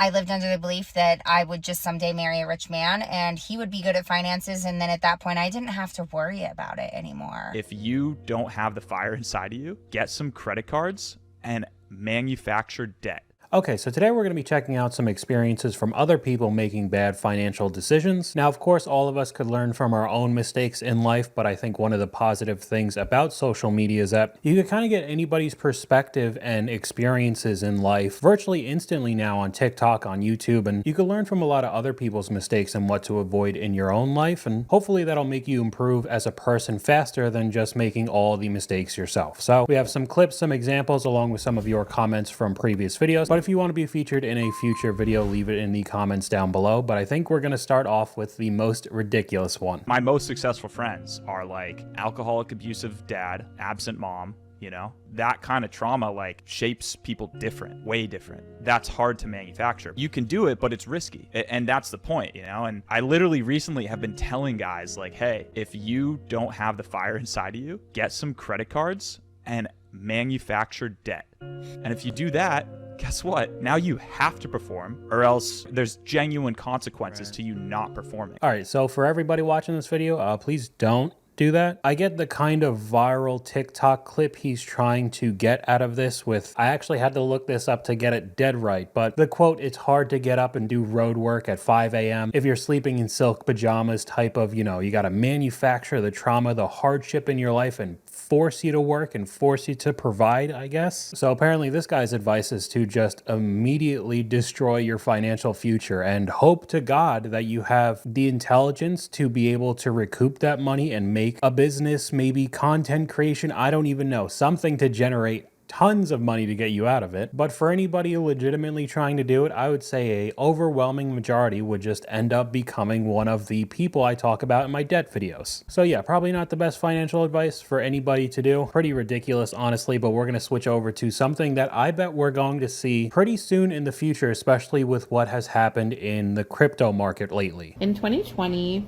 I lived under the belief that I would just someday marry a rich man and he would be good at finances. And then at that point, I didn't have to worry about it anymore. If you don't have the fire inside of you, get some credit cards and manufacture debt. Okay, so today we're going to be checking out some experiences from other people making bad financial decisions. Now, of course, all of us could learn from our own mistakes in life, but I think one of the positive things about social media is that you can kind of get anybody's perspective and experiences in life virtually instantly now on TikTok, on YouTube, and you can learn from a lot of other people's mistakes and what to avoid in your own life, and hopefully that'll make you improve as a person faster than just making all the mistakes yourself. So we have some clips, some examples, along with some of your comments from previous videos, but if you want to be featured in a future video, leave it in the comments down below. But I think we're going to start off with the most ridiculous one. My most successful friends are like alcoholic, abusive dad, absent mom, you know, that kind of trauma like shapes people different, way different. That's hard to manufacture. You can do it, but it's risky. And that's the point, you know? And I literally recently have been telling guys like, hey, if you don't have the fire inside of you, get some credit cards and manufacture debt. And if you do that, guess what? Now you have to perform, or else there's genuine consequences to you not performing. All right, so for everybody watching this video, please don't do that. I get the kind of viral TikTok clip he's trying to get out of this with, I actually had to look this up to get it dead right, but the quote, it's hard to get up and do road work at 5 a.m. if you're sleeping in silk pajamas type of, you know, you got to manufacture the trauma, the hardship in your life and force you to work and force you to provide, I guess. So apparently this guy's advice is to just immediately destroy your financial future and hope to God that you have the intelligence to be able to recoup that money and make a business, maybe content creation, I don't even know, something to generate tons of money to get you out of it. But for anybody legitimately trying to do it, I would say a overwhelming majority would just end up becoming one of the people I talk about in my debt videos. So yeah, probably not the best financial advice for anybody to do. Pretty ridiculous, honestly, but we're going to switch over to something that I bet we're going to see pretty soon in the future, especially with what has happened in the crypto market lately. In 2020,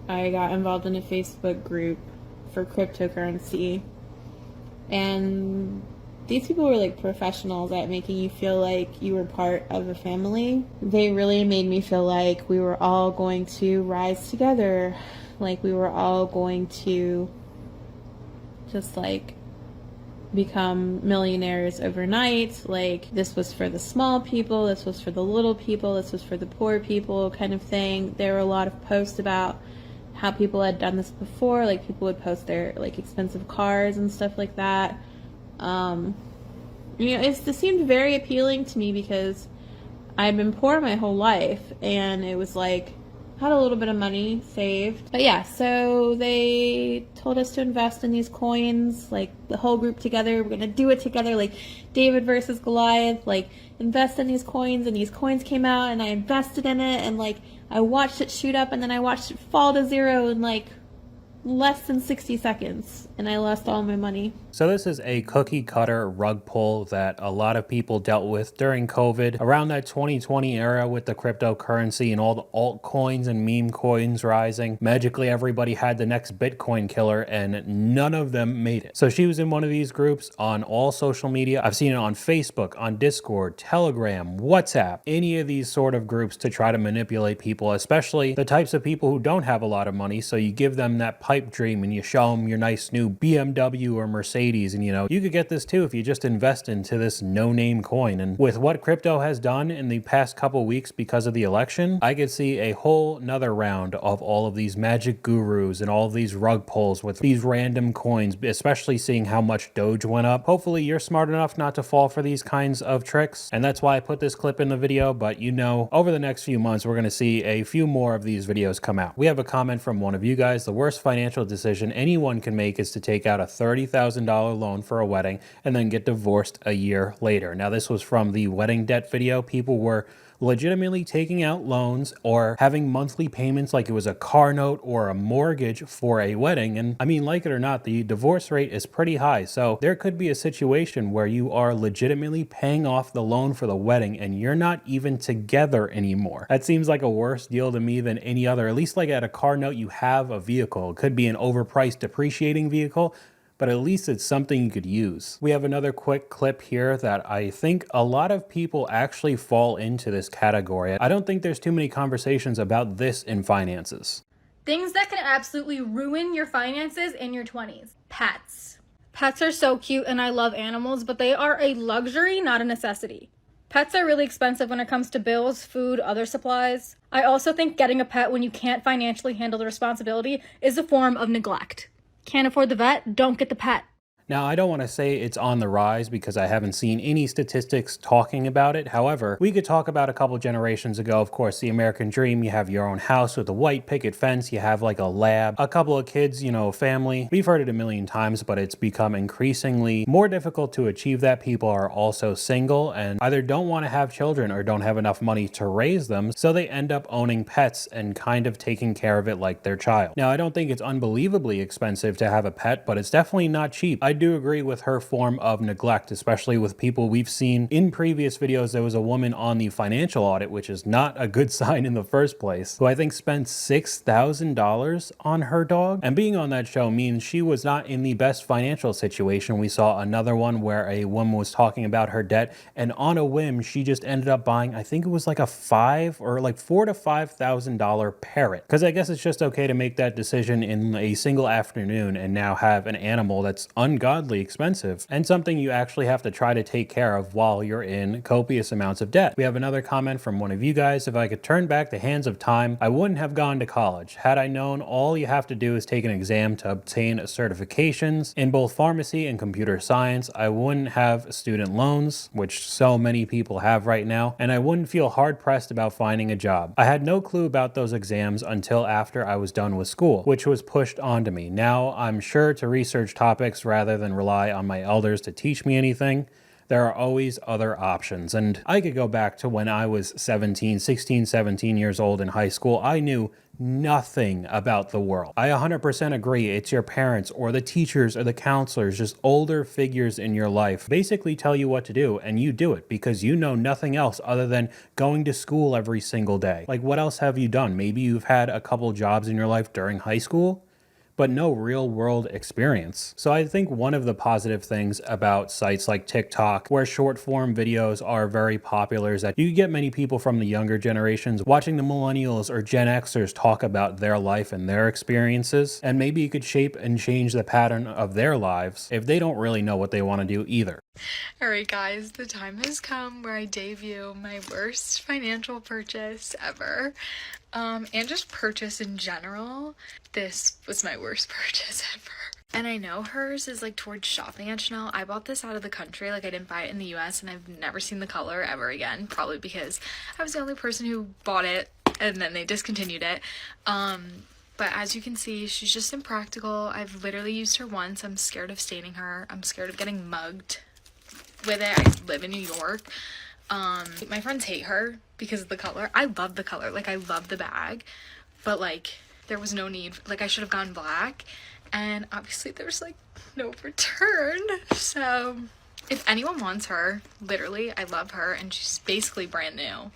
I got involved in a Facebook group for cryptocurrency. And these people were like professionals at making you feel like you were part of a family. They really made me feel like we were all going to rise together. Like we were all going to just like become millionaires overnight. Like this was for the small people, this was for the little people, this was for the poor people kind of thing. There were a lot of posts about how people had done this before, like people would post their like expensive cars and stuff like that. You know, this seemed very appealing to me because I'd been poor my whole life and it was like, had a little bit of money saved. But yeah, so they told us to invest in these coins, like the whole group together, we're gonna do it together, like David versus Goliath, like invest in these coins, and these coins came out and I invested in it and like I watched it shoot up and then I watched it fall to zero in like less than 60 seconds and I lost all my money. So this is a cookie cutter rug pull that a lot of people dealt with during COVID, around that 2020 era with the cryptocurrency and all the altcoins and meme coins rising. Magically, everybody had the next Bitcoin killer and none of them made it. So she was in one of these groups on all social media. I've seen it on Facebook, on Discord, Telegram, WhatsApp, any of these sort of groups to try to manipulate people, especially the types of people who don't have a lot of money. So you give them that pipe dream and you show them your nice new BMW or Mercedes, and you know, you could get this too if you just invest into this no-name coin. And with what crypto has done in the past couple weeks because of the election, I could see a whole nother round of all of these magic gurus and all of these rug pulls with these random coins, especially seeing how much Doge went up. Hopefully you're smart enough not to fall for these kinds of tricks, and that's why I put this clip in the video. But you know, over the next few months we're going to see a few more of these videos come out. We have a comment from one of you guys: the worst financial decision anyone can make is to take out a $30,000 loan for a wedding and then get divorced a year later. Now, this was from the wedding debt video. People were legitimately taking out loans or having monthly payments like it was a car note or a mortgage for a wedding. And I mean, like it or not, the divorce rate is pretty high. So there could be a situation where you are legitimately paying off the loan for the wedding and you're not even together anymore. That seems like a worse deal to me than any other. At least like at a car note, you have a vehicle. It could be an overpriced depreciating vehicle. but at least it's something you could use. We have another quick clip here that I think a lot of people actually fall into this category. I don't think there's too many conversations about this in finances. Things that can absolutely ruin your finances in your 20s. Pets. Pets are so cute and I love animals, but they are a luxury, not a necessity. Pets are really expensive when it comes to bills, food, other supplies. I also think getting a pet when you can't financially handle the responsibility is a form of neglect. Can't afford the vet? Don't get the pet. Now, I don't want to say it's on the rise because I haven't seen any statistics talking about it. However, we could talk about a couple generations ago, of course, the American dream. You have your own house with a white picket fence. You have like a lab, a couple of kids, family. We've heard it a million times, but it's become increasingly more difficult to achieve that. People are also single and either don't want to have children or don't have enough money to raise them. So they end up owning pets and kind of taking care of it like their child. Now, I don't think it's unbelievably expensive to have a pet, but it's definitely not cheap. I do agree with her form of neglect, especially with people we've seen in previous videos. There was a woman on the financial audit, which is not a good sign in the first place, who I think spent $6,000 on her dog. And being on that show means she was not in the best financial situation. We saw another one where a woman was talking about her debt, and on a whim, she just ended up buying, I think it was like a $4,000 to $5,000 parrot. Because I guess it's just okay to make that decision in a single afternoon and now have an animal that's ungodly expensive and something you actually have to try to take care of while you're in copious amounts of debt. We have another comment from one of you guys. If I could turn back the hands of time, I wouldn't have gone to college. Had I known all you have to do is take an exam to obtain certifications in both pharmacy and computer science, I wouldn't have student loans, which so many people have right now, and I wouldn't feel hard pressed about finding a job. I had no clue about those exams until after I was done with school, which was pushed onto me. Now I'm sure to research topics rather than rely on my elders to teach me anything. There are always other options. And I could go back to when I was 17 years old in high school. I knew nothing about the world. I 100% agree. It's your parents or the teachers or the counselors, just older figures in your life, basically tell you what to do, and you do it because you know nothing else other than going to school every single day. Like, what else have you done? Maybe you've had a couple jobs in your life during high school, but no real world experience. So I think one of the positive things about sites like TikTok, where short form videos are very popular, is that you get many people from the younger generations watching the millennials or Gen Xers talk about their life and their experiences, and maybe you could shape and change the pattern of their lives if they don't really know what they want to do either. Alright guys, the time has come where I debut my worst financial purchase ever. And just purchase in general. This was my worst purchase ever. And I know hers is like towards shopping at Chanel. I bought this out of the country, like I didn't buy it in the US, and I've never seen the color ever again, probably because I was the only person who bought it and then they discontinued it. But as you can see, she's just impractical. I've literally used her once. I'm scared of staining her. I'm scared of getting mugged with it. I live in New York. My friends hate her because of the color. I love the color, like I love the bag, but like there was no need, like I should have gone black, and obviously there's like no return. So if anyone wants her, literally I love her and she's basically brand new,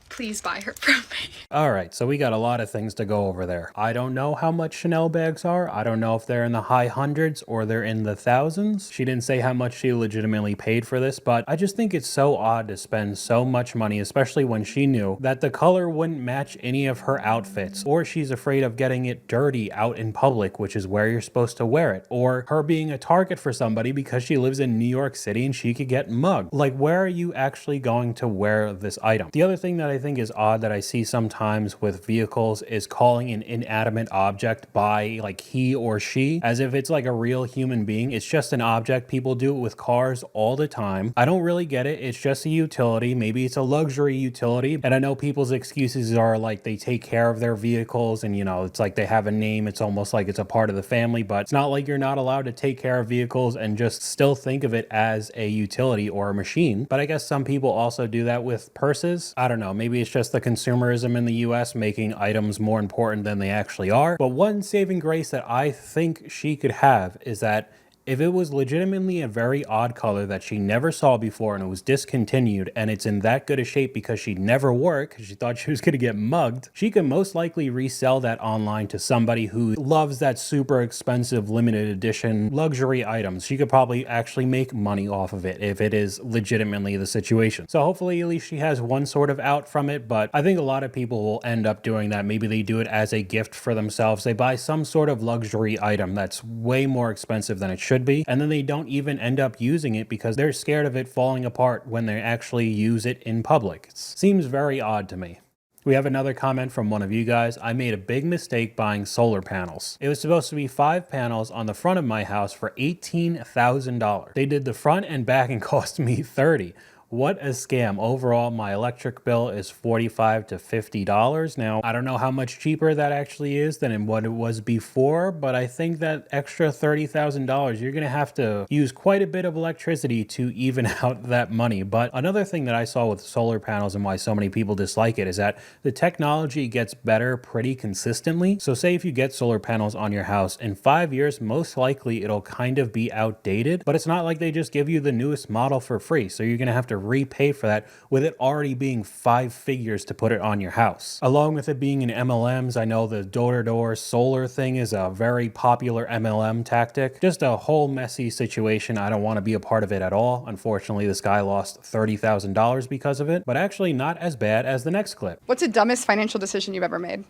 please buy her from me. All right, so we got a lot of things to go over there. I don't know how much Chanel bags are. I don't know if they're in the high hundreds or they're in the thousands. She didn't say how much she legitimately paid for this, but I just think it's so odd to spend so much money, especially when she knew that the color wouldn't match any of her outfits, or she's afraid of getting it dirty out in public, which is where you're supposed to wear it, or her being a target for somebody because she lives in New York City and she could get mugged. Like, where are you actually going to wear this item? The other thing that I think is odd that I see sometimes with vehicles is calling an inanimate object by like he or she, as if it's like a real human being. It's just an object. People do it with cars all the time. I don't really get it. It's just a utility. Maybe it's a luxury utility. And I know people's excuses are like they take care of their vehicles and it's like they have a name. It's almost like it's a part of the family, but it's not like you're not allowed to take care of vehicles and just still think of it as a utility or a machine. But I guess some people also do that with purses. I don't know. Maybe it's just the consumerism in the US making items more important than they actually are. But one saving grace that I think she could have is that If it was legitimately a very odd color that she never saw before and it was discontinued and it's in that good a shape because she never wore it because she thought she was going to get mugged, she could most likely resell that online to somebody who loves that super expensive limited edition luxury items. She could probably actually make money off of it if it is legitimately the situation. So hopefully at least she has one sort of out from it, but I think a lot of people will end up doing that. Maybe they do it as a gift for themselves. They buy some sort of luxury item that's way more expensive than it should be, and then they don't even end up using it because they're scared of it falling apart when they actually use it in public. It seems very odd to me. We have another comment from one of you guys. I made a big mistake buying solar panels. It was supposed to be 5 panels on the front of my house for $18,000. They did the front and back and cost me $30. What a scam. Overall, my electric bill is $45 to $50. Now, I don't know how much cheaper that actually is than what it was before, but I think that extra $30,000, you're going to have to use quite a bit of electricity to even out that money. But another thing that I saw with solar panels and why so many people dislike it is that the technology gets better pretty consistently. So say if you get solar panels on your house, in 5 years, most likely it'll kind of be outdated, but it's not like they just give you the newest model for free. So you're going to have to repay for that with it already being 5 figures to put it on your house. Along with it being in MLMs, I know the door-to-door solar thing is a very popular MLM tactic. Just a whole messy situation. I don't want to be a part of it at all. Unfortunately, this guy lost $30,000 because of it, but actually not as bad as the next clip. What's the dumbest financial decision you've ever made?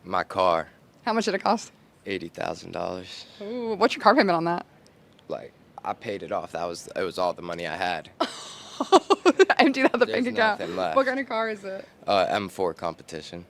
My car, How much did it cost? $80,000. Ooh, what's your car payment on that? Like, I paid it off. It was all the money I had. Emptied out the There's bank account. nothing left. What kind of car is it? M4 competition.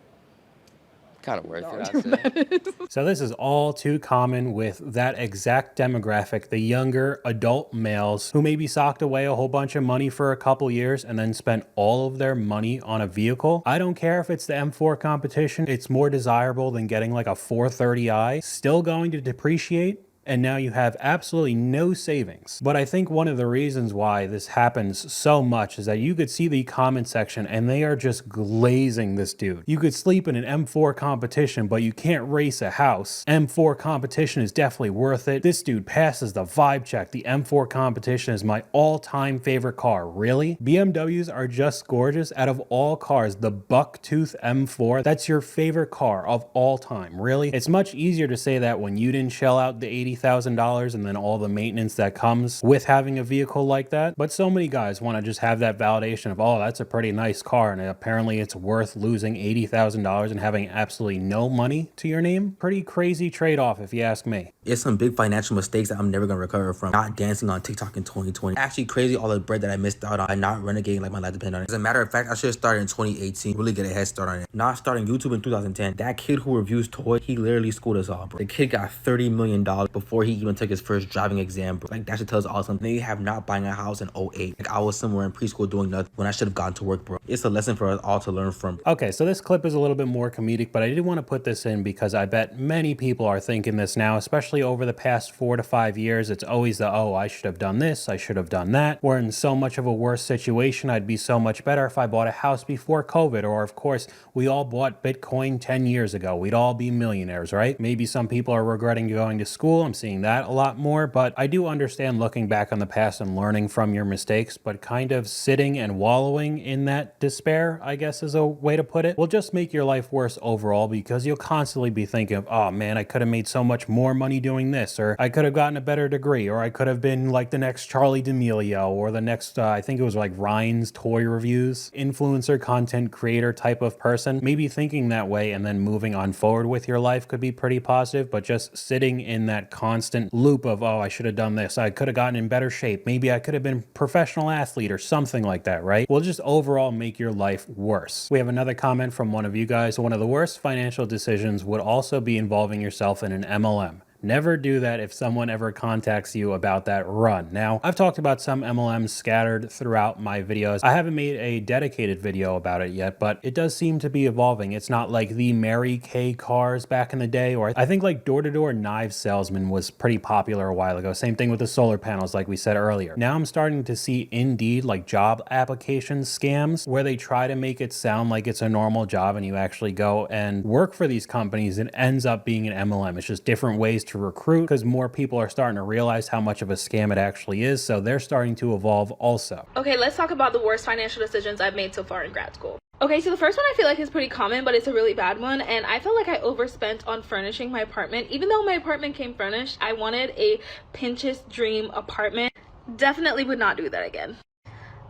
Kind of worth it, I'd say. So this is all too common with that exact demographic, the younger adult males who maybe socked away a whole bunch of money for a couple years and then spent all of their money on a vehicle. I don't care if it's the M4 competition, it's more desirable than getting like a 430i, still going to depreciate. And now you have absolutely no savings. But I think one of the reasons why this happens so much is that you could see the comment section and they are just glazing this dude. You could sleep in an M4 competition, but you can't race a house. M4 competition is definitely worth it. This dude passes the vibe check. The M4 competition is my all-time favorite car. Really? BMWs are just gorgeous. Out of all cars, the bucktooth M4, that's your favorite car of all time. Really? It's much easier to say that when you didn't shell out the $80,000 and then all the maintenance that comes with having a vehicle like that. But so many guys want to just have that validation of, oh, that's a pretty nice car, and apparently it's worth losing $80,000 and having absolutely no money to your name. Pretty crazy trade-off if you ask me. It's some big financial mistakes that I'm never going to recover from. Not dancing on TikTok in 2020. Actually crazy all the bread that I missed out on and not renegading like my life depended on it. As a matter of fact, I should have started in 2018. Really get a head start on it. Not starting YouTube in 2010. That kid who reviews toys, he literally schooled us all, bro. The kid got $30 million before he even took his first driving exam, bro. Like, that should tell us all something. They have not buying a house in 08. Like, I was somewhere in preschool doing nothing when I should have gone to work, bro. It's a lesson for us all to learn from. Okay, so this clip is a little bit more comedic, but I did want to put this in because I bet many people are thinking this now, especially over the past 4 to 5 years. It's always the, oh, I should have done this, I should have done that. We're in so much of a worse situation. I'd be so much better if I bought a house before COVID, or of course, we all bought Bitcoin 10 years ago. We'd all be millionaires, right? Maybe some people are regretting going to school. I'm seeing that a lot more, but I do understand looking back on the past and learning from your mistakes, but kind of sitting and wallowing in that despair, I guess is a way to put it, will just make your life worse overall because you'll constantly be thinking of, oh man, I could have made so much more money doing this, or I could have gotten a better degree, or I could have been like the next Charlie D'Amelio, or the next, I think it was like Ryan's Toy Reviews, influencer content creator type of person. Maybe thinking that way and then moving on forward with your life could be pretty positive, but just sitting in that constant loop of, oh, I should have done this, I could have gotten in better shape, maybe I could have been a professional athlete or something like that, right? Will just overall make your life worse. We have another comment from one of you guys. One of the worst financial decisions would also be involving yourself in an MLM. Never do that. If someone ever contacts you about that, run. Now, I've talked about some MLMs scattered throughout my videos. I haven't made a dedicated video about it yet, but it does seem to be evolving. It's not like the Mary Kay cars back in the day, or I think like door-to-door knife salesman was pretty popular a while ago. Same thing with the solar panels, like we said earlier. Now I'm starting to see Indeed, like job application scams, where they try to make it sound like it's a normal job and you actually go and work for these companies. It ends up being an MLM. It's just different ways to to recruit because more people are starting to realize how much of a scam it actually is. So they're starting to evolve also. Okay, let's talk about the worst financial decisions I've made so far in grad school. Okay, so the first one I feel like is pretty common, but it's a really bad one, and I felt like I overspent on furnishing my apartment. Even though my apartment came furnished, I wanted a Pinterest dream apartment. Definitely would not do that again.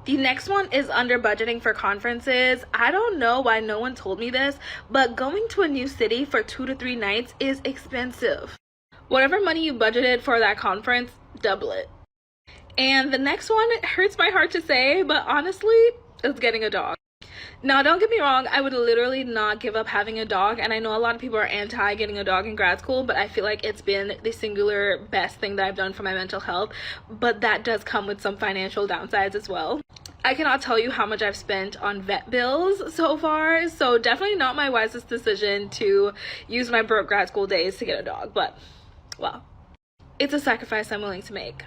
The next one is under budgeting for conferences. I don't know why no one told me this, but going to a new city for 2 to 3 nights is expensive. Whatever money you budgeted for that conference, double it. And the next one, it hurts my heart to say, but honestly, is getting a dog. Now, don't get me wrong, I would literally not give up having a dog, and I know a lot of people are anti getting a dog in grad school, but I feel like it's been the singular best thing that I've done for my mental health, but that does come with some financial downsides as well. I cannot tell you how much I've spent on vet bills so far, so definitely not my wisest decision to use my broke grad school days to get a dog, but, well, it's a sacrifice I'm willing to make.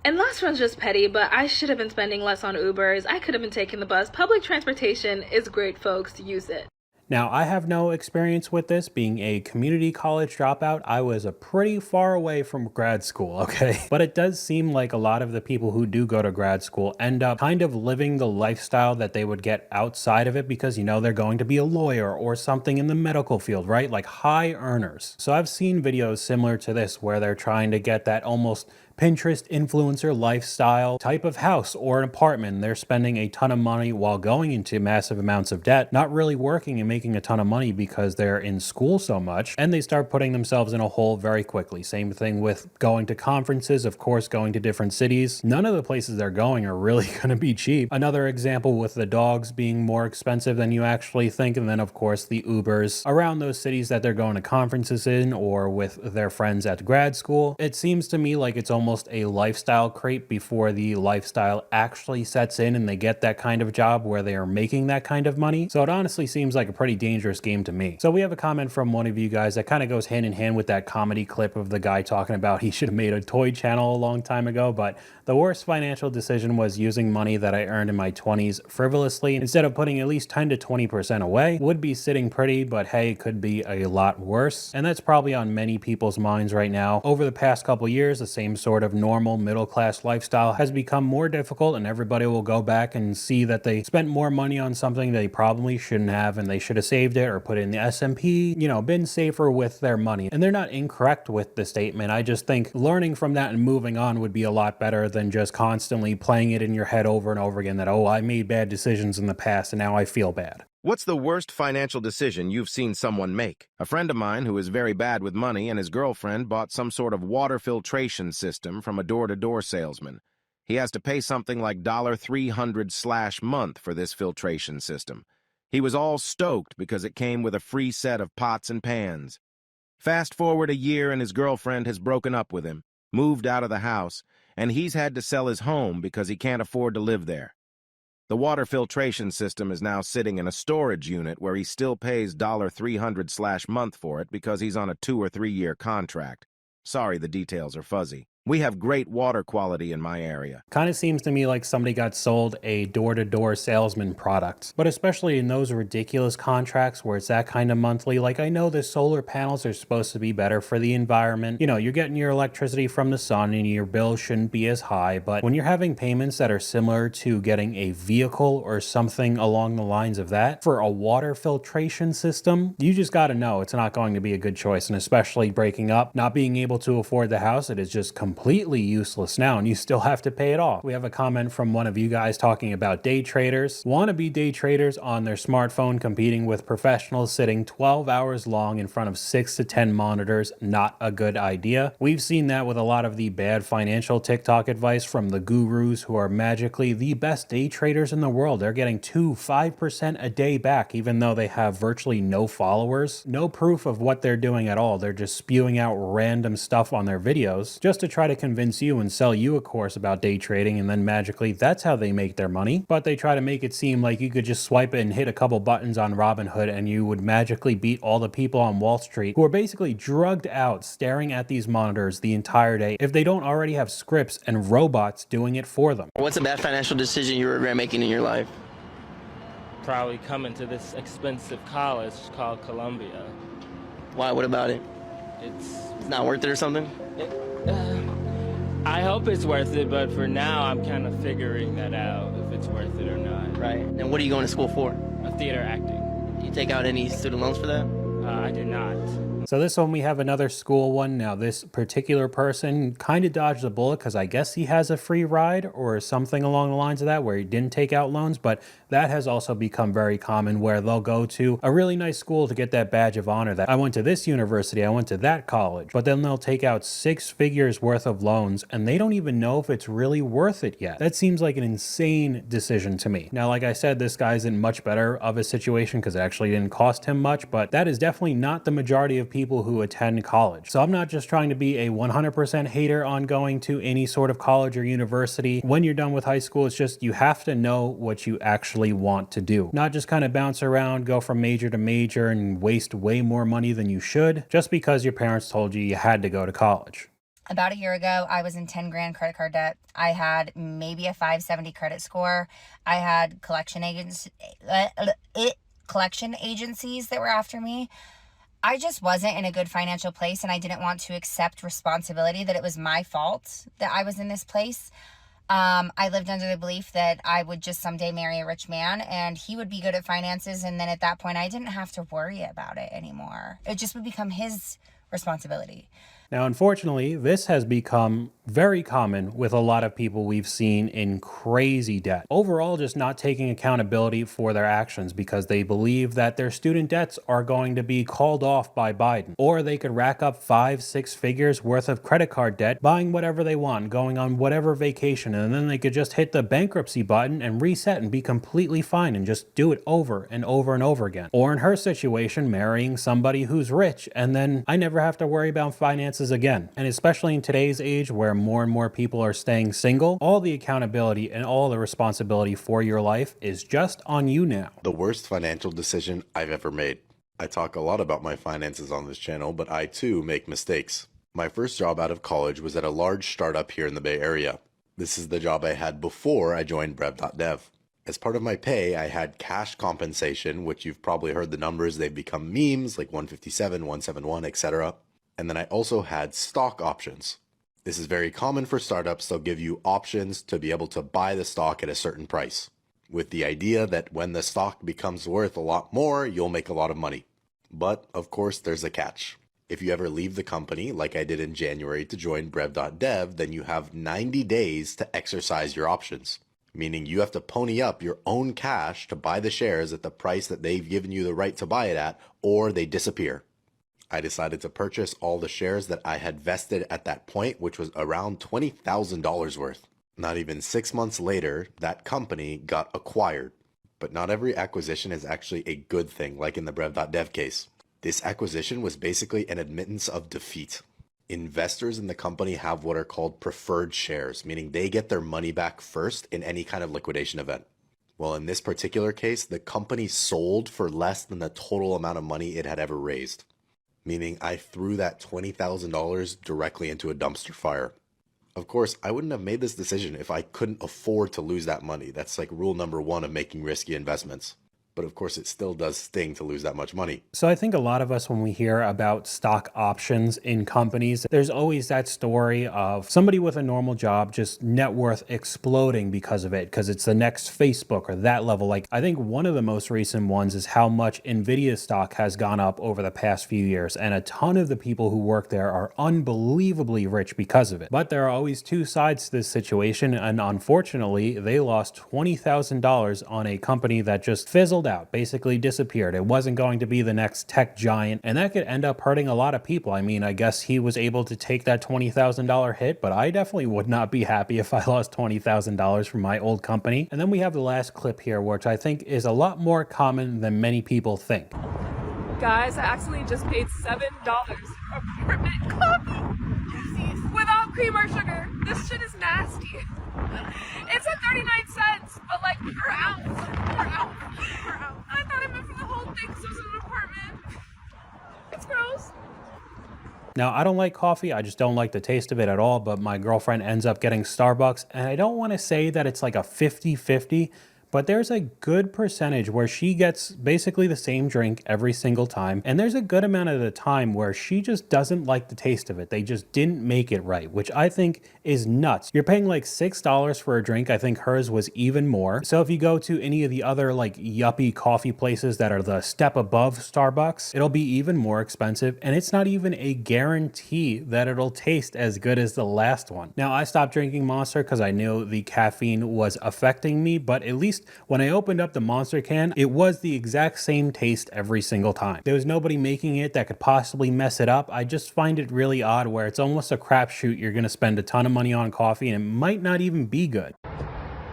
And last one's just petty, but I should have been spending less on Ubers. I could have been taking the bus. Public transportation is great, folks. Use it. Now, I have no experience with this. Being a community college dropout, I was a pretty far away from grad school, okay? But it does seem like a lot of the people who do go to grad school end up kind of living the lifestyle that they would get outside of it because, you know, they're going to be a lawyer or something in the medical field, right? Like high earners. So I've seen videos similar to this where they're trying to get that almost Pinterest influencer lifestyle type of house or an apartment. They're spending a ton of money while going into massive amounts of debt, not really working and making a ton of money because they're in school so much, and they start putting themselves in a hole very quickly. Same thing with going to conferences, of course, going to different cities. None of the places they're going are really going to be cheap. Another example with the dogs being more expensive than you actually think, and then of course the Ubers around those cities that they're going to conferences in or with their friends at grad school. It seems to me like it's almost a lifestyle creep before the lifestyle actually sets in and they get that kind of job where they are making that kind of money. So it honestly seems like a pretty dangerous game to me. So we have a comment from one of you guys that kind of goes hand in hand with that comedy clip of the guy talking about he should have made a toy channel a long time ago, but the worst financial decision was using money that I earned in my 20s frivolously instead of putting at least 10 to 20% away. Would be sitting pretty, but hey, it could be a lot worse. And that's probably on many people's minds right now. Over the past couple years, the same sort of normal middle-class lifestyle has become more difficult, and everybody will go back and see that they spent more money on something they probably shouldn't have, and they should have saved it or put it in the S&P, you know, been safer with their money. And they're not incorrect with the statement. I just think learning from that and moving on would be a lot better than just constantly playing it in your head over and over again that, oh, I made bad decisions in the past and now I feel bad. What's the worst financial decision you've seen someone make? A friend of mine who is very bad with money and his girlfriend bought some sort of water filtration system from a door-to-door salesman. He has to pay something like $300/month for this filtration system. He was all stoked because it came with a free set of pots and pans. Fast forward a year and his girlfriend has broken up with him, moved out of the house, and he's had to sell his home because he can't afford to live there. The water filtration system is now sitting in a storage unit where he still pays $300/month for it because he's on a 2 or 3 year contract. Sorry, the details are fuzzy. We have great water quality in my area. Kind of seems to me like somebody got sold a door-to-door salesman product, but especially in those ridiculous contracts where it's that kind of monthly. Like, I know the solar panels are supposed to be better for the environment. You know, you're getting your electricity from the sun and your bill shouldn't be as high, but when you're having payments that are similar to getting a vehicle or something along the lines of that for a water filtration system, you just got to know it's not going to be a good choice. And especially breaking up, not being able to afford the house, it is just completely useless now, and you still have to pay it off. We have a comment from one of you guys talking about day traders. Wannabe day traders on their smartphone competing with professionals sitting 12 hours long in front of 6 to 10 monitors. Not a good idea. We've seen that with a lot of the bad financial TikTok advice from the gurus who are magically the best day traders in the world. They're getting 5% a day back, even though they have virtually no followers. No proof of what they're doing at all. They're just spewing out random stuff on their videos just to try to convince you and sell you a course about day trading, and then magically that's how they make their money. But they try to make it seem like you could just swipe it and hit a couple buttons on Robinhood and you would magically beat all the people on Wall Street who are basically drugged out staring at these monitors the entire day if they don't already have scripts and robots doing it for them. What's a bad financial decision you regret making in your life? Probably coming to this expensive college called Columbia. Why? What about it? It's not worth it or something? I hope it's worth it, but for now, I'm kind of figuring that out, if it's worth it or not. Right. And what are you going to school for? Theater acting. Do you take out any student loans for that? I did not. So this one, we have another school one. Now this particular person kind of dodged the bullet because I guess he has a free ride or something along the lines of that where he didn't take out loans, but that has also become very common where they'll go to a really nice school to get that badge of honor that I went to this university, I went to that college, but then they'll take out 6 figures worth of loans and they don't even know if it's really worth it yet. That seems like an insane decision to me. Now, like I said, this guy's in much better of a situation because it actually didn't cost him much, but that is definitely not the majority of people who attend college. So I'm not just trying to be a 100% hater on going to any sort of college or university. When you're done with high school, it's just you have to know what you actually want to do. Not just kind of bounce around, go from major to major and waste way more money than you should just because your parents told you had to go to college. About a year ago, I was in 10 grand credit card debt. I had maybe a 570 credit score. I had collection agencies that were after me. I just wasn't in a good financial place and I didn't want to accept responsibility that it was my fault that I was in this place. I lived under the belief that I would just someday marry a rich man and he would be good at finances, and then at that point I didn't have to worry about it anymore. It just would become his responsibility. Now, unfortunately, this has become very common with a lot of people we've seen in crazy debt. Overall, just not taking accountability for their actions because they believe that their student debts are going to be called off by Biden. Or they could rack up 5-6 figures worth of credit card debt, buying whatever they want, going on whatever vacation, and then they could just hit the bankruptcy button and reset and be completely fine and just do it over and over and over again. Or in her situation, marrying somebody who's rich, and then I never have to worry about finances again. And especially in today's age where more and more people are staying single, all the accountability and all the responsibility for your life is just on you now. The worst financial decision I've ever made. I talk a lot about my finances on this channel, but I too make mistakes. My first job out of college was at a large startup here in the Bay Area. This is the job I had before I joined Brev.dev. As part of my pay, I had cash compensation, which you've probably heard the numbers, they've become memes like 157, 171, etc. And then I also had stock options. This is very common for startups. They'll give you options to be able to buy the stock at a certain price, with the idea that when the stock becomes worth a lot more, you'll make a lot of money. But of course, there's a catch. If you ever leave the company, like I did in January to join Brev.dev, then you have 90 days to exercise your options, meaning you have to pony up your own cash to buy the shares at the price that they've given you the right to buy it at, or they disappear. I decided to purchase all the shares that I had vested at that point, which was around $20,000 worth. Not even 6 months later, that company got acquired. But not every acquisition is actually a good thing, like in the Brev.dev case. This acquisition was basically an admittance of defeat. Investors in the company have what are called preferred shares, meaning they get their money back first in any kind of liquidation event. Well, in this particular case, the company sold for less than the total amount of money it had ever raised, meaning I threw that $20,000 directly into a dumpster fire. Of course, I wouldn't have made this decision if I couldn't afford to lose that money. That's like rule number 1 of making risky investments. But of course, it still does sting to lose that much money. So I think a lot of us, when we hear about stock options in companies, there's always that story of somebody with a normal job just net worth exploding because of it, because it's the next Facebook or that level. Like, I think one of the most recent ones is how much Nvidia stock has gone up over the past few years. And a ton of the people who work there are unbelievably rich because of it. But there are always two sides to this situation. And unfortunately, they lost $20,000 on a company that just fizzled out, basically disappeared. It wasn't going to be the next tech giant, and that could end up hurting a lot of people. I mean, I guess he was able to take that $20,000 hit, but I definitely would not be happy if I lost $20,000 from my old company. And then we have the last clip here, which I think is a lot more common than many people think. Guys, I accidentally just paid $7 for apartment coffee without cream or sugar. This shit is nasty. It's at 39 cents, but like per ounce. I thought I meant for the whole thing because it was an apartment. It's gross. Now, I don't like coffee. I just don't like the taste of it at all, but my girlfriend ends up getting Starbucks, and I don't want to say that it's like a 50-50, but there's a good percentage where she gets basically the same drink every single time, and there's a good amount of the time where she just doesn't like the taste of it. They just didn't make it right, which I think is nuts. You're paying like $6 for a drink. I think hers was even more. So if you go to any of the other like yuppie coffee places that are the step above Starbucks, it'll be even more expensive, and it's not even a guarantee that it'll taste as good as the last one. Now, I stopped drinking Monster because I knew the caffeine was affecting me, but at least when I opened up the Monster can, it was the exact same taste every single time. There was nobody making it that could possibly mess it up. I just find it really odd where it's almost a crapshoot. You're going to spend a ton of money on coffee and it might not even be good.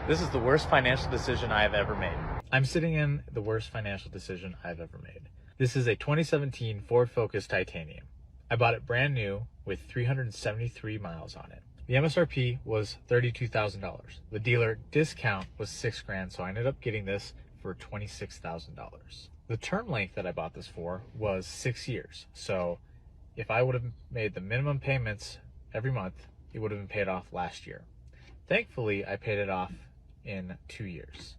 This is the worst financial decision I have ever made. I'm sitting in the worst financial decision I've ever made. This is a 2017 Ford Focus Titanium. I bought it brand new with 373 miles on it. The MSRP was $32,000. The dealer discount was $6,000, so I ended up getting this for $26,000. The term length that I bought this for was 6 years. So if I would have made the minimum payments every month, it would have been paid off last year. Thankfully, I paid it off in 2 years.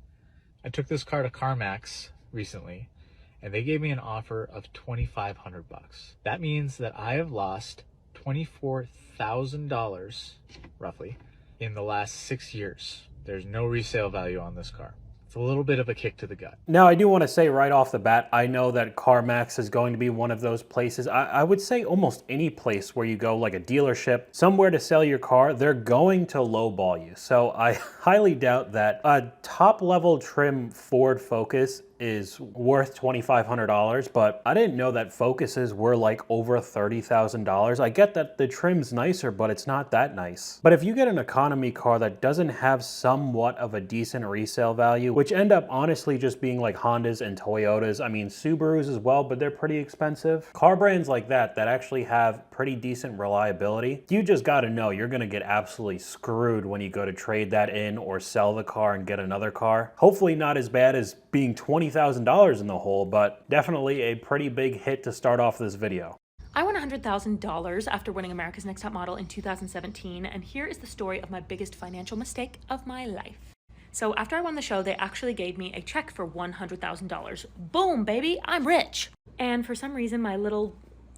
I took this car to CarMax recently, and they gave me an offer of $2,500. That means that I have lost $24,000 roughly in the last 6 years. There's no resale value on this car. It's a little bit of a kick to the gut. Now, I do want to say right off the bat, I know that CarMax is going to be one of those places. I would say almost any place where you go, like a dealership, somewhere to sell your car, they're going to lowball you. So I highly doubt that a top-level trim Ford Focus is worth $2,500, but I didn't know that Focuses were like over $30,000. I get that the trim's nicer, but it's not that nice. But if you get an economy car that doesn't have somewhat of a decent resale value, which end up honestly just being like Hondas and Toyotas, I mean Subarus as well, but they're pretty expensive. Car brands like that actually have pretty decent reliability, you just gotta know you're gonna get absolutely screwed when you go to trade that in or sell the car and get another car. Hopefully not as bad as being $20,000 in the hole, but definitely a pretty big hit to start off this video. I won $100,000 after winning America's Next Top Model in 2017, and here is the story of my biggest financial mistake of my life. So after I won the show, they actually gave me a check for $100,000. Boom, baby, I'm rich. And for some reason, my little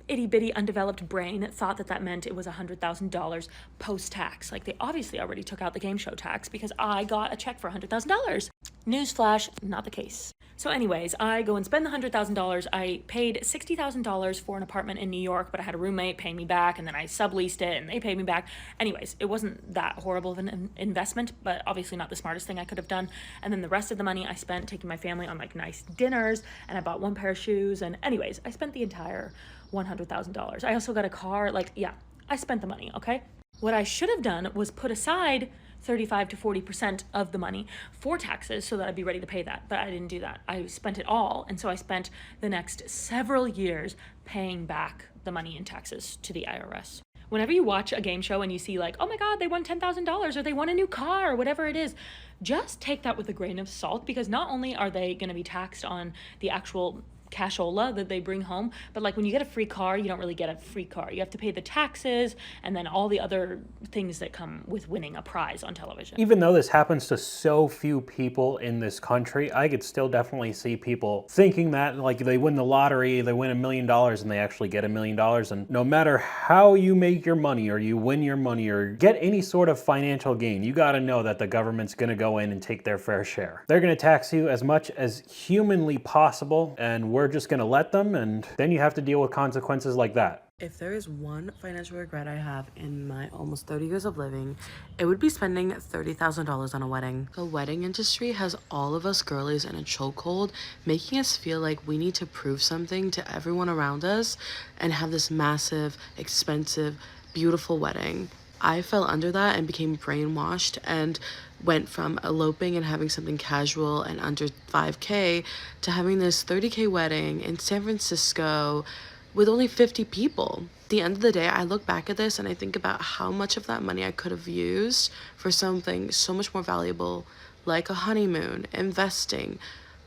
itty-bitty undeveloped brain thought that that meant it was $100,000 post-tax. Like, they obviously already took out the game show tax because I got a check for $100,000. Newsflash, not the case. So anyways, I go and spend the $100,000. I paid $60,000 for an apartment in New York, but I had a roommate pay me back, and then I subleased it and they paid me back. Anyways, it wasn't that horrible of an investment, but obviously not the smartest thing I could have done. And then the rest of the money I spent taking my family on like nice dinners, and I bought one pair of shoes, and anyways, I spent the entire $100,000. I also got a car. Like, yeah, I spent the money, okay? What I should have done was put aside 35 to 40% of the money for taxes so that I'd be ready to pay that. But I didn't do that. I spent it all. And so I spent the next several years paying back the money in taxes to the IRS. Whenever you watch a game show and you see like, oh my God, they won $10,000 or they won a new car or whatever it is, just take that with a grain of salt, because not only are they going to be taxed on the actual cashola that they bring home, but like when you get a free car, you don't really get a free car. You have to pay the taxes and then all the other things that come with winning a prize on television. Even though this happens to so few people in this country, I could still definitely see people thinking that like they win the lottery, they win $1 million and they actually get $1 million. And no matter how you make your money or you win your money or get any sort of financial gain, you got to know that the government's going to go in and take their fair share. They're going to tax you as much as humanly possible, and we're just going to let them, and then you have to deal with consequences like that. If there is one financial regret I have in my almost 30 years of living, it would be spending $30,000 on a wedding. The wedding industry has all of us girlies in a chokehold, making us feel like we need to prove something to everyone around us and have this massive, expensive, beautiful wedding. I fell under that and became brainwashed and went from eloping and having something casual and under $5K to having this $30K wedding in San Francisco with only 50 people. At the end of the day, I look back at this and I think about how much of that money I could have used for something so much more valuable, like a honeymoon, investing,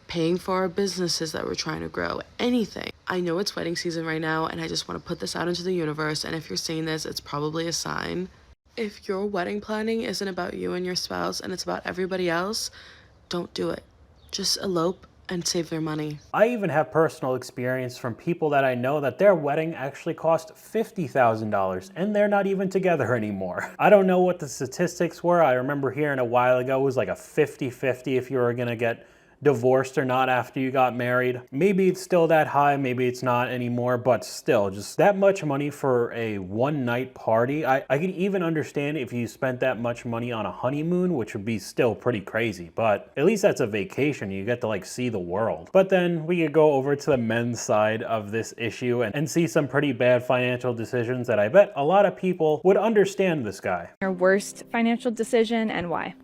paying for our businesses that we're trying to grow, anything. I know it's wedding season right now, and I just want to put this out into the universe, and if you're seeing this, it's probably a sign. If your wedding planning isn't about you and your spouse and it's about everybody else, don't do it. Just elope and save their money. I even have personal experience from people that I know that their wedding actually cost $50,000 and they're not even together anymore. I don't know what the statistics were. I remember hearing a while ago it was like a 50-50 if you were gonna get divorced or not after you got married. Maybe it's still that high, maybe it's not anymore, but still, just that much money for a one-night party. I could even understand if you spent that much money on a honeymoon, which would be still pretty crazy, but at least that's a vacation. You get to like see the world. But then we could go over to the men's side of this issue and see some pretty bad financial decisions that I bet a lot of people would understand this guy. Your worst financial decision and why?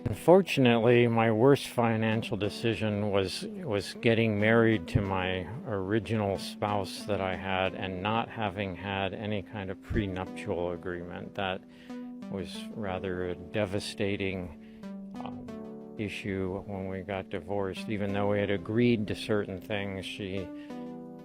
Unfortunately, my worst financial decision was getting married to my original spouse that I had and not having had any kind of prenuptial agreement. That was rather a devastating issue when we got divorced. Even though we had agreed to certain things, she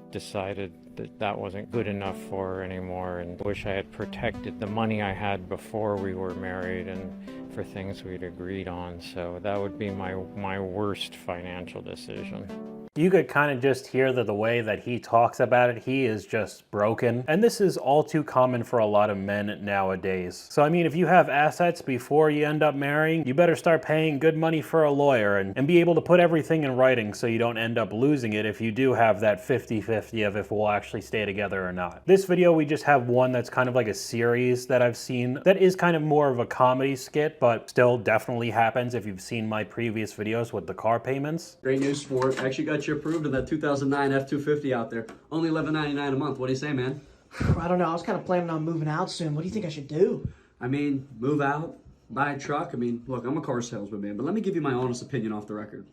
decided that that wasn't good enough for her anymore, and wish I had protected the money I had before we were married and for things we'd agreed on. So that would be my worst financial decision. You could kind of just hear that the way that he talks about it, he is just broken. And this is all too common for a lot of men nowadays. So I mean, if you have assets before you end up marrying, you better start paying good money for a lawyer and be able to put everything in writing so you don't end up losing it if you do have that 50-50 of if we'll actually stay together or not. This video, we just have one that's kind of like a series that I've seen that is kind of more of a comedy skit, but still definitely happens if you've seen my previous videos with the car payments. Great news, sport. I actually got you approved in that 2009 F-250 out there. Only $11.99 a month. What do you say, man? I don't know. I was kind of planning on moving out soon. What do you think I should do? I mean, move out, buy a truck. I mean, look, I'm a car salesman, man, but let me give you my honest opinion off the record.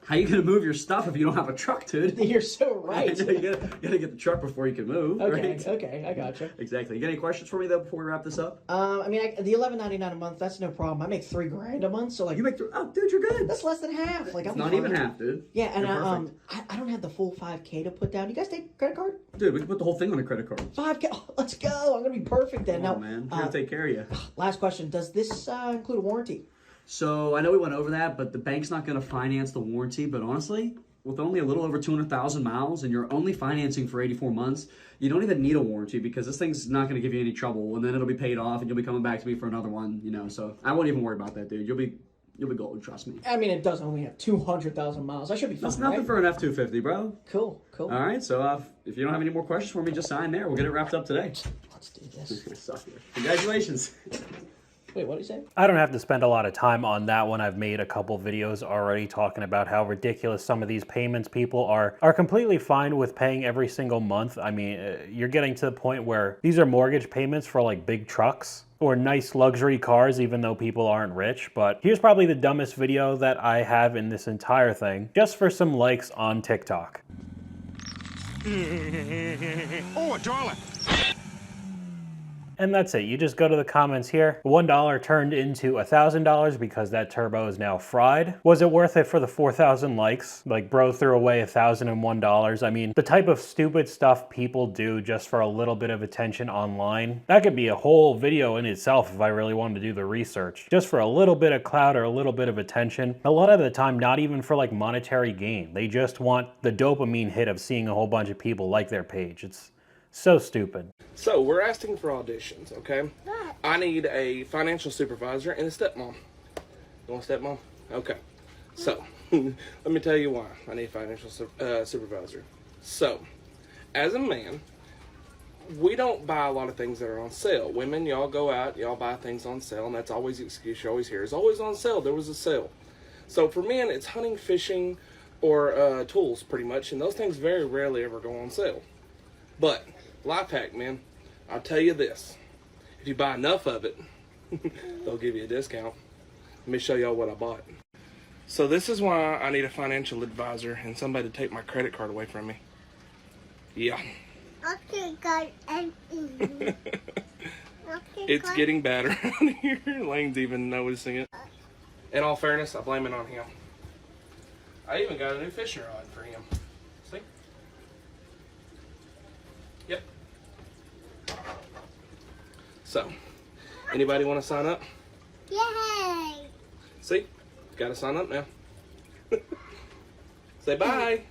How you gonna move your stuff if you don't have a truck, dude? You're so right. you gotta get the truck before you can move. Okay, right? okay, I gotcha. Exactly. You got any questions for me though before we wrap this up? I mean, the $11.99 a month, that's no problem. I make $3,000 a month, so like you make oh, dude, you're good. That's less than half. Like I'm not even half, dude. Yeah, and You're I don't have the full $5K to put down. You guys take credit card? Dude, we can put the whole thing on a credit card. $5K. Oh, let's go. I'm gonna be perfect then. Come on, man. We're gonna take care of you. Last question: does this include a warranty? So I know we went over that, but the bank's not going to finance the warranty. But honestly, with only a little over 200,000 miles and you're only financing for 84 months, you don't even need a warranty because this thing's not going to give you any trouble, and then it'll be paid off, and you'll be coming back to me for another one. You know, so I won't even worry about that, dude. You'll be golden, trust me. I mean, it does only have 200,000 miles. I should be fine. That's nothing for an F-250, bro. Cool. All right, so if you don't have any more questions for me, just sign there. We'll get it wrapped up today. Let's do this. Congratulations. Wait, what did you say? I don't have to spend a lot of time on that one. I've made a couple videos already talking about how ridiculous some of these payments people are completely fine with paying every single month. I mean, you're getting to the point where these are mortgage payments for like big trucks or nice luxury cars, even though people aren't rich. But here's probably the dumbest video that I have in this entire thing, just for some likes on TikTok. Oh, darling. And that's it. You just go to the comments here. $1 turned into $1,000 because that turbo is now fried. Was it worth it for the 4,000 likes? Like, bro threw away $1,001. I mean, the type of stupid stuff people do just for a little bit of attention online, that could be a whole video in itself if I really wanted to do the research. Just for a little bit of clout or a little bit of attention. A lot of the time, not even for like monetary gain. They just want the dopamine hit of seeing a whole bunch of people like their page. It's so stupid. So we're asking for auditions, okay? I need a financial supervisor and a stepmom. You want a stepmom? Okay. So, let me tell you why I need a financial supervisor. So, as a man, we don't buy a lot of things that are on sale. Women, y'all go out, y'all buy things on sale, and that's always the excuse you always hear. It's always on sale. There was a sale. So for men, it's hunting, fishing, or tools, pretty much, and those things very rarely ever go on sale. But life hack, man. I'll tell you this. If you buy enough of it, they'll give you a discount. Let me show y'all what I bought. So this is why I need a financial advisor and somebody to take my credit card away from me. Yeah. It's getting bad around here. Lane's even noticing it. In all fairness, I blame it on him. I even got a new fishing rod for him. See? Yep. So, anybody want to sign up? Yay! See? Got to sign up now. Say bye.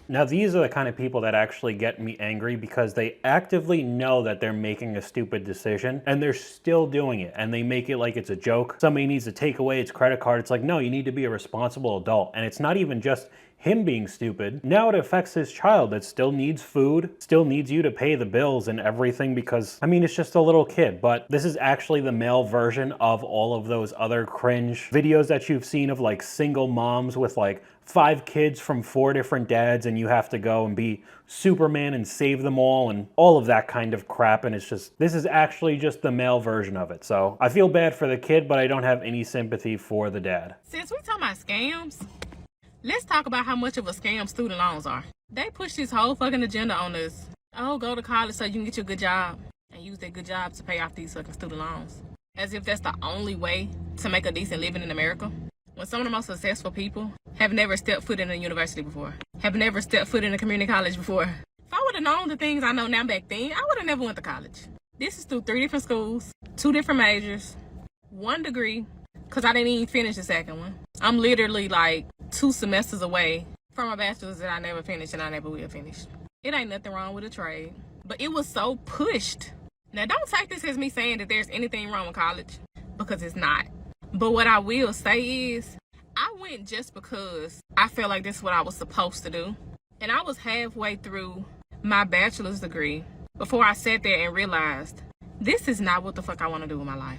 Now, these are the kind of people that actually get me angry because they actively know that they're making a stupid decision and they're still doing it, and they make it like it's a joke. Somebody needs to take away its credit card. It's like, no, you need to be a responsible adult. And it's not even just him being stupid. Now it affects his child that still needs food, still needs you to pay the bills and everything because, I mean, it's just a little kid. But this is actually the male version of all of those other cringe videos that you've seen of like single moms with like 5 kids from 4 different dads, and you have to go and be Superman and save them all and all of that kind of crap. And it's just, this is actually just the male version of it. So I feel bad for the kid, but I don't have any sympathy for the dad. Since we talking about scams, let's talk about how much of a scam student loans are. They push this whole fucking agenda on us. Oh, go to college so you can get you a good job and use that good job to pay off these fucking student loans. As if that's the only way to make a decent living in America. When some of the most successful people have never stepped foot in a university before, have never stepped foot in a community college before. If I would have known the things I know now back then, I would have never went to college. This is through 3 different schools, 2 different majors, 1 degree, because I didn't even finish the second one. I'm literally like 2 semesters away from a bachelor's that I never finished and I never will finish. It ain't nothing wrong with a trade, but it was so pushed. Now don't take this as me saying that there's anything wrong with college, because it's not. But what I will say is, I went just because I felt like this is what I was supposed to do. And I was halfway through my bachelor's degree before I sat there and realized, this is not what the fuck I want to do with my life.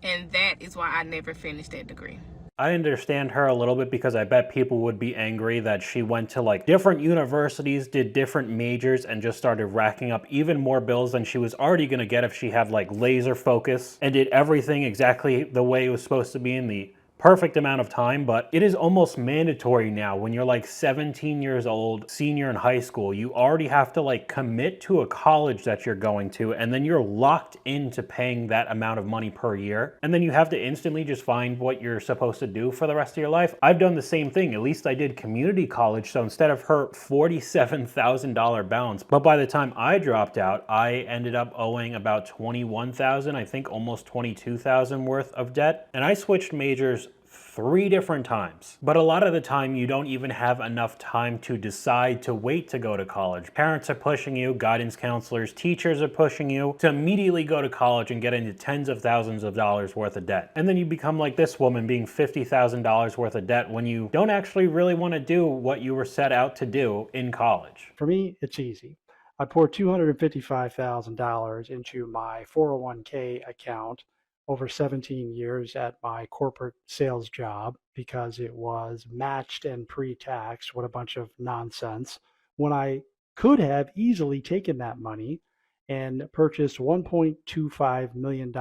And that is why I never finished that degree. I understand her a little bit because I bet people would be angry that she went to like different universities, did different majors, and just started racking up even more bills than she was already going to get if she had like laser focus and did everything exactly the way it was supposed to be in the perfect amount of time. But it is almost mandatory now when you're like 17 years old, senior in high school, you already have to like commit to a college that you're going to, and then you're locked into paying that amount of money per year. And then you have to instantly just find what you're supposed to do for the rest of your life. I've done the same thing. At least I did community college. So instead of her $47,000 balance, but by the time I dropped out, I ended up owing about $21,000, I think almost $22,000 worth of debt. And I switched majors 3 different times. But a lot of the time you don't even have enough time to decide to wait to go to college. Parents are pushing you, guidance counselors, teachers are pushing you to immediately go to college and get into tens of thousands of dollars worth of debt. And then you become like this woman being $50,000 worth of debt when you don't actually really want to do what you were set out to do in college. For me, it's easy. I poured $255,000 into my 401k account over 17 years at my corporate sales job because it was matched and pre-taxed. What a bunch of nonsense. When I could have easily taken that money and purchased $1.25 million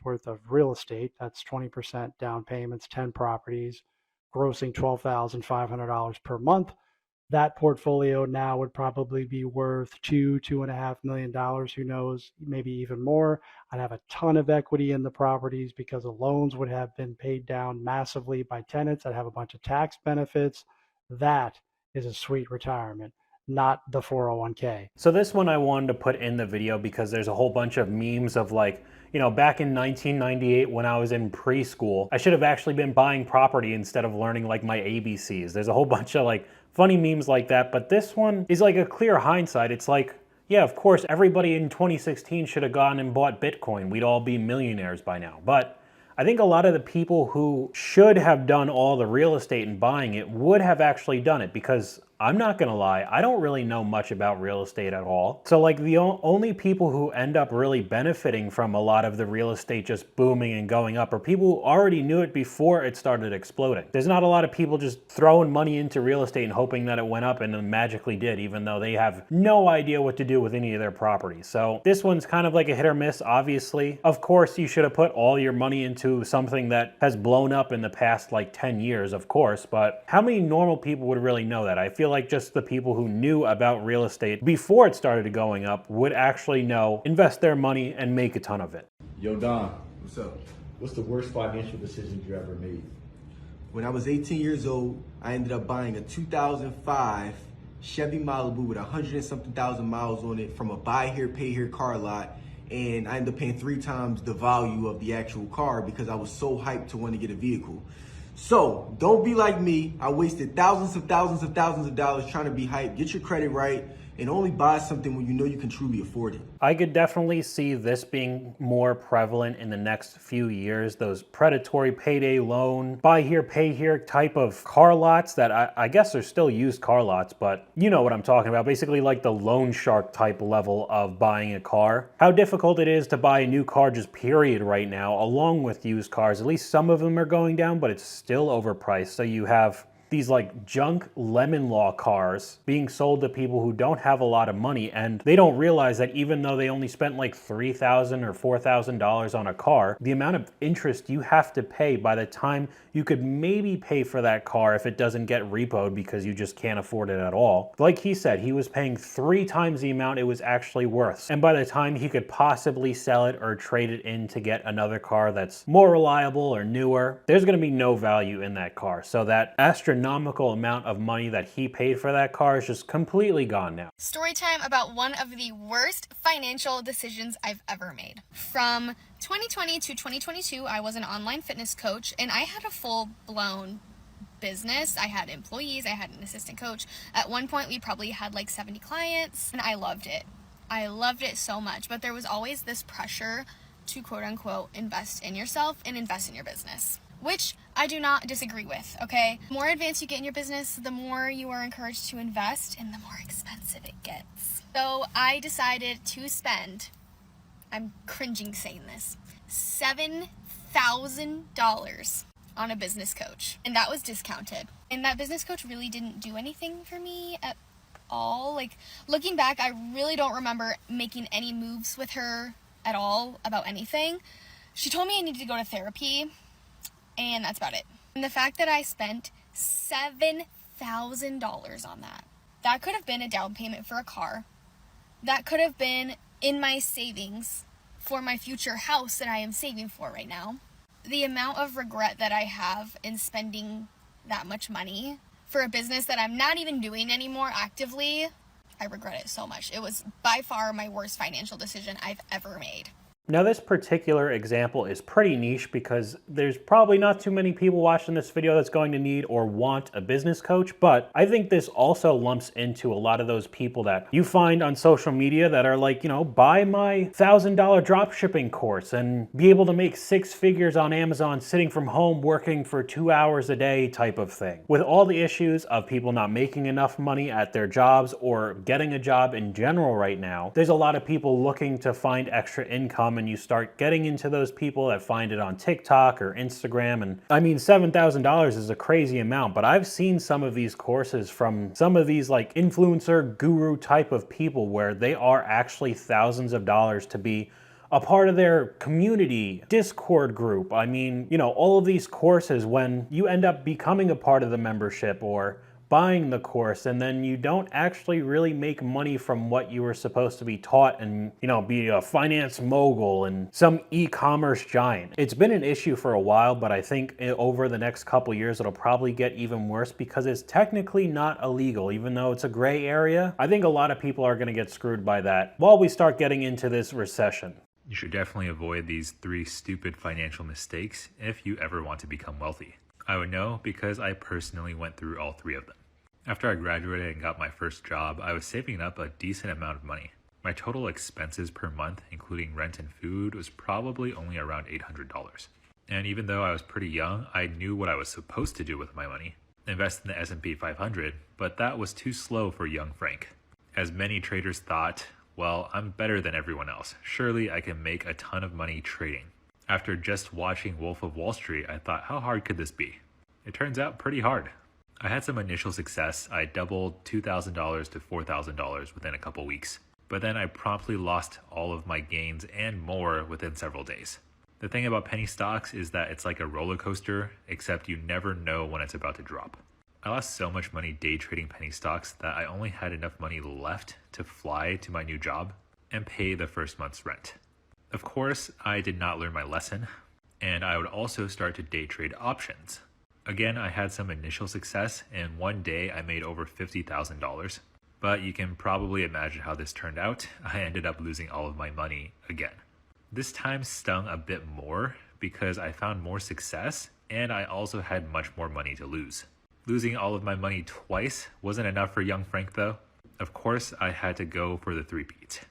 worth of real estate. That's 20% down payments, 10 properties, grossing $12,500 per month. That portfolio now would probably be worth $2.5 million. Who knows, maybe even more. I'd have a ton of equity in the properties because the loans would have been paid down massively by tenants. I'd have a bunch of tax benefits. That is a sweet retirement, not the 401k. So this one I wanted to put in the video because there's a whole bunch of memes of like, you know, back in 1998 when I was in preschool, I should have actually been buying property instead of learning like my ABCs. There's a whole bunch of like funny memes like that, but this one is like a clear hindsight. It's like, yeah, of course, everybody in 2016 should have gone and bought Bitcoin. We'd all be millionaires by now. But I think a lot of the people who should have done all the real estate and buying it would have actually done it, because I'm not gonna lie, I don't really know much about real estate at all. So like the only people who end up really benefiting from a lot of the real estate just booming and going up are people who already knew it before it started exploding. There's not a lot of people just throwing money into real estate and hoping that it went up and it magically did, even though they have no idea what to do with any of their properties. So this one's kind of like a hit or miss, obviously. Of course, you should have put all your money into something that has blown up in the past like 10 years, of course, but how many normal people would really know that? I feel like just the people who knew about real estate before it started going up would actually know, invest their money and make a ton of it. Yo, Don, what's up? What's the worst financial decision you ever made? When I was 18 years old, I ended up buying a 2005 Chevy Malibu with 100 and something thousand miles on it from a buy here, pay here car lot. And I ended up paying 3 times the value of the actual car because I was so hyped to want to get a vehicle. So don't be like me. I wasted thousands of dollars trying to be hyped. Get your credit right and only buy something when you know you can truly afford it. I could definitely see this being more prevalent in the next few years. Those predatory payday loan, buy here, pay here type of car lots that I guess are still used car lots, but you know what I'm talking about. Basically like the loan shark type level of buying a car. How difficult it is to buy a new car just period right now, along with used cars. At least some of them are going down, but it's still overpriced. So you have these like junk lemon law cars being sold to people who don't have a lot of money, and they don't realize that even though they only spent like $3,000 or $4,000 on a car, the amount of interest you have to pay by the time you could maybe pay for that car if it doesn't get repoed because you just can't afford it at all. Like he said, he was paying 3 times the amount it was actually worth. And by the time he could possibly sell it or trade it in to get another car that's more reliable or newer, there's gonna be no value in that car. So that astronomical amount of money that he paid for that car is just completely gone now. Story time about one of the worst financial decisions I've ever made. From 2020 to 2022, I was an online fitness coach and I had a full-blown business. I had employees, I had an assistant coach. At one point, we probably had like 70 clients and I loved it. I loved it so much, but there was always this pressure to quote unquote invest in yourself and invest in your business, which I do not disagree with, okay? The more advanced you get in your business, the more you are encouraged to invest and the more expensive it gets. So I decided to spend, I'm cringing saying this, $7,000 on a business coach. And that was discounted. And that business coach really didn't do anything for me at all. Like, looking back, I really don't remember making any moves with her at all about anything. She told me I needed to go to therapy, and that's about it. And the fact that I spent $7,000 on that, that could have been a down payment for a car. That could have been in my savings for my future house that I am saving for right now. The amount of regret that I have in spending that much money for a business that I'm not even doing anymore actively, I regret it so much. It was by far my worst financial decision I've ever made. Now this particular example is pretty niche because there's probably not too many people watching this video that's going to need or want a business coach, but I think this also lumps into a lot of those people that you find on social media that are like, you know, buy my $1,000 dropshipping course and be able to make 6 figures on Amazon sitting from home working for 2 hours a day type of thing. With all the issues of people not making enough money at their jobs or getting a job in general right now, there's a lot of people looking to find extra income, and you start getting into those people that find it on TikTok or Instagram. And I mean, $7,000 is a crazy amount, but I've seen some of these courses from some of these like influencer guru type of people where they are actually thousands of dollars to be a part of their community Discord group. I mean, you know, all of these courses, when you end up becoming a part of the membership or buying the course, and then you don't actually really make money from what you were supposed to be taught and, you know, be a finance mogul and some e-commerce giant. It's been an issue for a while, but I think over the next couple years it'll probably get even worse because it's technically not illegal, even though it's a gray area. I think a lot of people are going to get screwed by that while we start getting into this recession. You should definitely avoid these 3 stupid financial mistakes if you ever want to become wealthy. I would know because I personally went through all 3 of them. After I graduated and got my first job, I was saving up a decent amount of money. My total expenses per month, including rent and food, was probably only around $800. And even though I was pretty young, I knew what I was supposed to do with my money. Invest in the S&P 500, but that was too slow for young Frank. As many traders thought, well, I'm better than everyone else. Surely I can make a ton of money trading. After just watching Wolf of Wall Street, I thought, how hard could this be? It turns out pretty hard. I had some initial success. I doubled $2,000 to $4,000 within a couple weeks. But then I promptly lost all of my gains and more within several days. The thing about penny stocks is that it's like a roller coaster, except you never know when it's about to drop. I lost so much money day trading penny stocks that I only had enough money left to fly to my new job and pay the first month's rent. Of course, I did not learn my lesson, and I would also start to day trade options. Again, I had some initial success, and one day I made over $50,000. But you can probably imagine how this turned out. I ended up losing all of my money again. This time stung a bit more because I found more success and I also had much more money to lose. Losing all of my money twice wasn't enough for young Frank though. Of course, I had to go for the three-peat.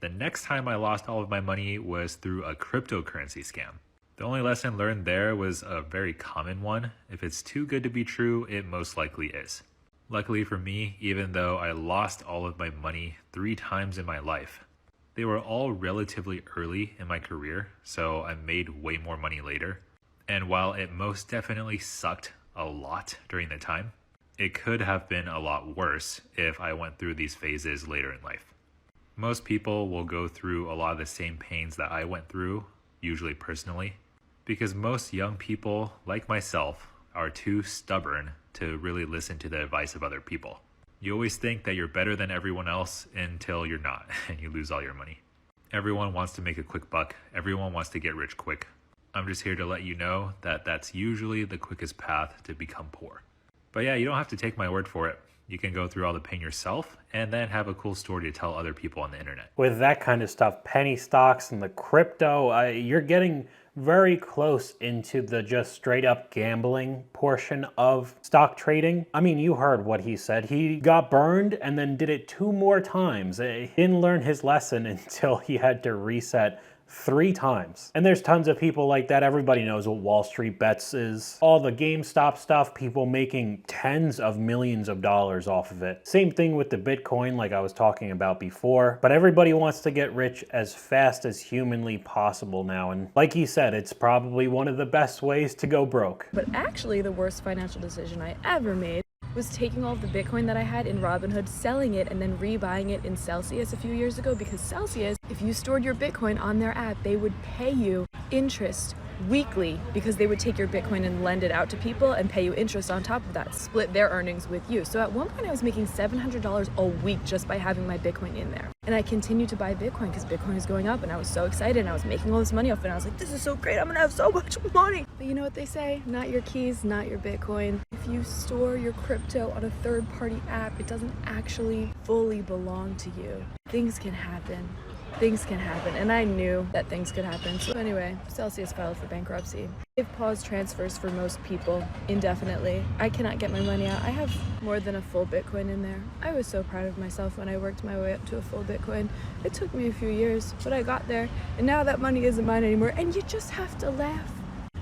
The next time I lost all of my money was through a cryptocurrency scam. The only lesson learned there was a very common one. If it's too good to be true, it most likely is. Luckily for me, even though I lost all of my money 3 times in my life, they were all relatively early in my career, so I made way more money later. And while it most definitely sucked a lot during the time, it could have been a lot worse if I went through these phases later in life. Most people will go through a lot of the same pains that I went through, usually personally, because most young people, like myself, are too stubborn to really listen to the advice of other people. You always think that you're better than everyone else until you're not, and you lose all your money. Everyone wants to make a quick buck. Everyone wants to get rich quick. I'm just here to let you know that that's usually the quickest path to become poor. But yeah, you don't have to take my word for it. You can go through all the pain yourself and then have a cool story to tell other people on the internet. With that kind of stuff, penny stocks and the crypto, you're getting very close into the just straight up gambling portion of stock trading. I mean, you heard what he said. He got burned and then did it 2 more times. He didn't learn his lesson until he had to reset 3 times. And there's tons of people like that. Everybody knows what Wall Street Bets is. All the GameStop stuff, people making tens of millions of dollars off of it. Same thing with the Bitcoin like I was talking about before. But everybody wants to get rich as fast as humanly possible now. And like he said, it's probably one of the best ways to go broke. But actually the worst financial decision I ever made was taking all of the Bitcoin that I had in Robinhood, selling it, and then rebuying it in Celsius a few years ago, because Celsius, if you stored your Bitcoin on their app, they would pay you interest weekly, because they would take your Bitcoin and lend it out to people and pay you interest on top of that, split their earnings with you. So at one point I was making $700 a week just by having my Bitcoin in there. And I continued to buy Bitcoin because Bitcoin is going up, and I was so excited and I was making all this money off it. And I was like, this is so great, I'm gonna have so much money. But you know what they say? Not your keys, not your Bitcoin. If you store your crypto on a third-party app, it doesn't actually fully belong to you. Things can happen. Things can happen, and I knew that things could happen. So anyway, Celsius filed for bankruptcy. They've paused transfers for most people indefinitely. I cannot get my money out. I have more than a full Bitcoin in there. I was so proud of myself when I worked my way up to a full Bitcoin. It took me a few years, but I got there, and now that money isn't mine anymore, and you just have to laugh.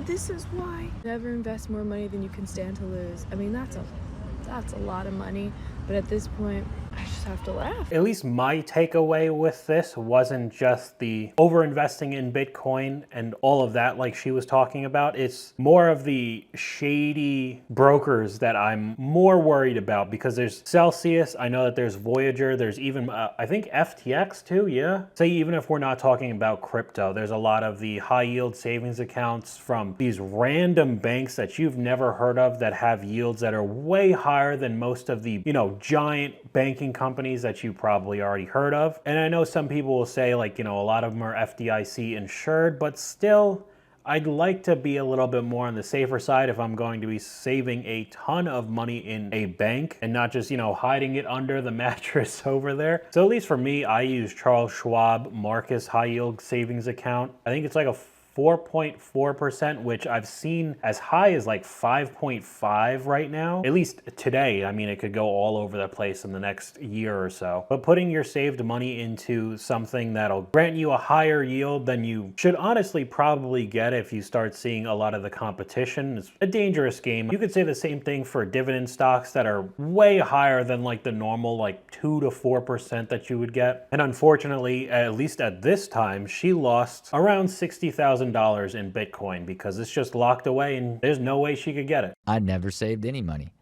This is why. Never invest more money than you can stand to lose. I mean, that's a lot of money, but at this point, I just have to laugh. At least my takeaway with this wasn't just the over-investing in Bitcoin and all of that like she was talking about. It's more of the shady brokers that I'm more worried about, because there's Celsius, I know that there's Voyager, there's even, I think FTX too, yeah? Say even if we're not talking about crypto, there's a lot of the high-yield savings accounts from these random banks that you've never heard of that have yields that are way higher than most of the, giant banking companies that you probably already heard of. And I know some people will say, like, a lot of them are FDIC insured, but still, I'd like to be a little bit more on the safer side if I'm going to be saving a ton of money in a bank and not just, hiding it under the mattress over there. So at least for me, I use Charles Schwab Marcus High Yield Savings Account. I think it's like a 4.4%, which I've seen as high as like 5.5 right now, at least today. I mean, it could go all over the place in the next year or so. But putting your saved money into something that'll grant you a higher yield than you should honestly probably get if you start seeing a lot of the competition is a dangerous game. You could say the same thing for dividend stocks that are way higher than like the normal like 2 to 4% that you would get. And unfortunately, at least at this time, she lost around $60,000 in Bitcoin because it's just locked away and there's no way she could get it. I never saved any money.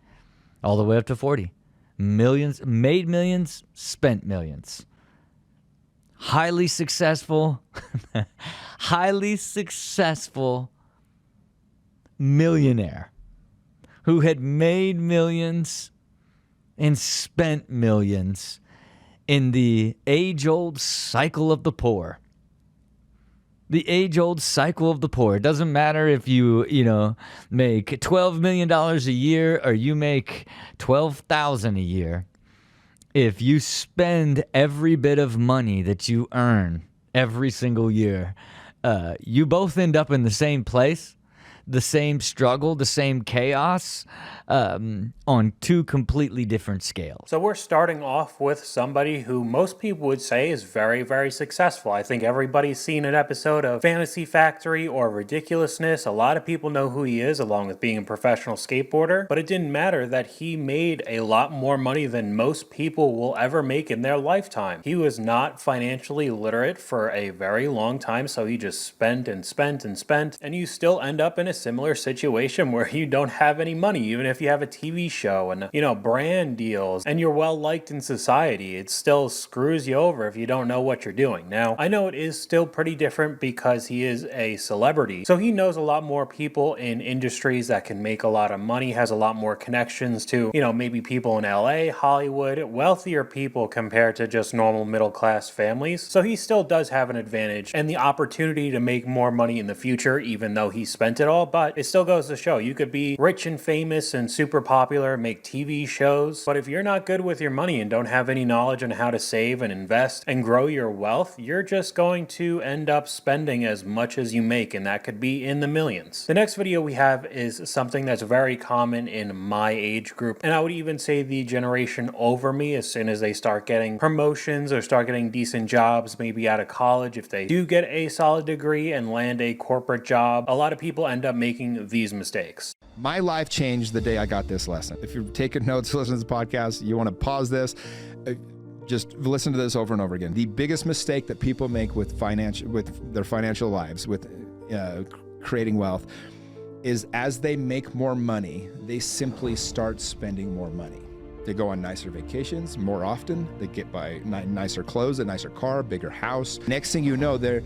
All the way up to 40. Millions, made millions, spent millions. Highly successful, highly successful millionaire who had made millions and spent millions in the age-old cycle of the poor. The age-old cycle of the poor. It doesn't matter if you make $12 million a year or you make $12,000 a year. If you spend every bit of money that you earn every single year, you both end up in the same place. the same struggle, the same chaos, on two completely different scales. So we're starting off with somebody who most people would say is very, very successful. I think everybody's seen an episode of Fantasy Factory or Ridiculousness. A lot of people know who he is, along with being a professional skateboarder, but it didn't matter that he made a lot more money than most people will ever make in their lifetime. He was not financially literate for a very long time, so he just spent and spent and spent, and you still end up in a similar situation where you don't have any money, even if you have a TV show and, you know, brand deals, and you're well liked in society. It still screws you over if you don't know what you're doing. Now, I know it is still pretty different because he is a celebrity, so he knows a lot more people in industries that can make a lot of money, has a lot more connections to, you know, maybe people in LA, Hollywood, wealthier people compared to just normal middle class families. So he still does have an advantage and the opportunity to make more money in the future, even though he spent it all. But it still goes to show you could be rich and famous and super popular, make TV shows, but if you're not good with your money and don't have any knowledge on how to save and invest and grow your wealth, you're just going to end up spending as much as you make, and that could be in the millions. The next video we have is something that's very common in my age group, and I would even say the generation over me. As soon as they start getting promotions or start getting decent jobs, maybe out of college, if they do get a solid degree and land a corporate job, a lot of people end up making these mistakes. My life changed the day I got this lesson. If you're taking notes, listen to this podcast, you want to pause this, just listen to this over and over again. The biggest mistake that people make with their financial lives, with creating wealth, is as they make more money, they simply start spending more money. They go on nicer vacations more often. They get buy nicer clothes, a nicer car, bigger house. Next thing you know, they're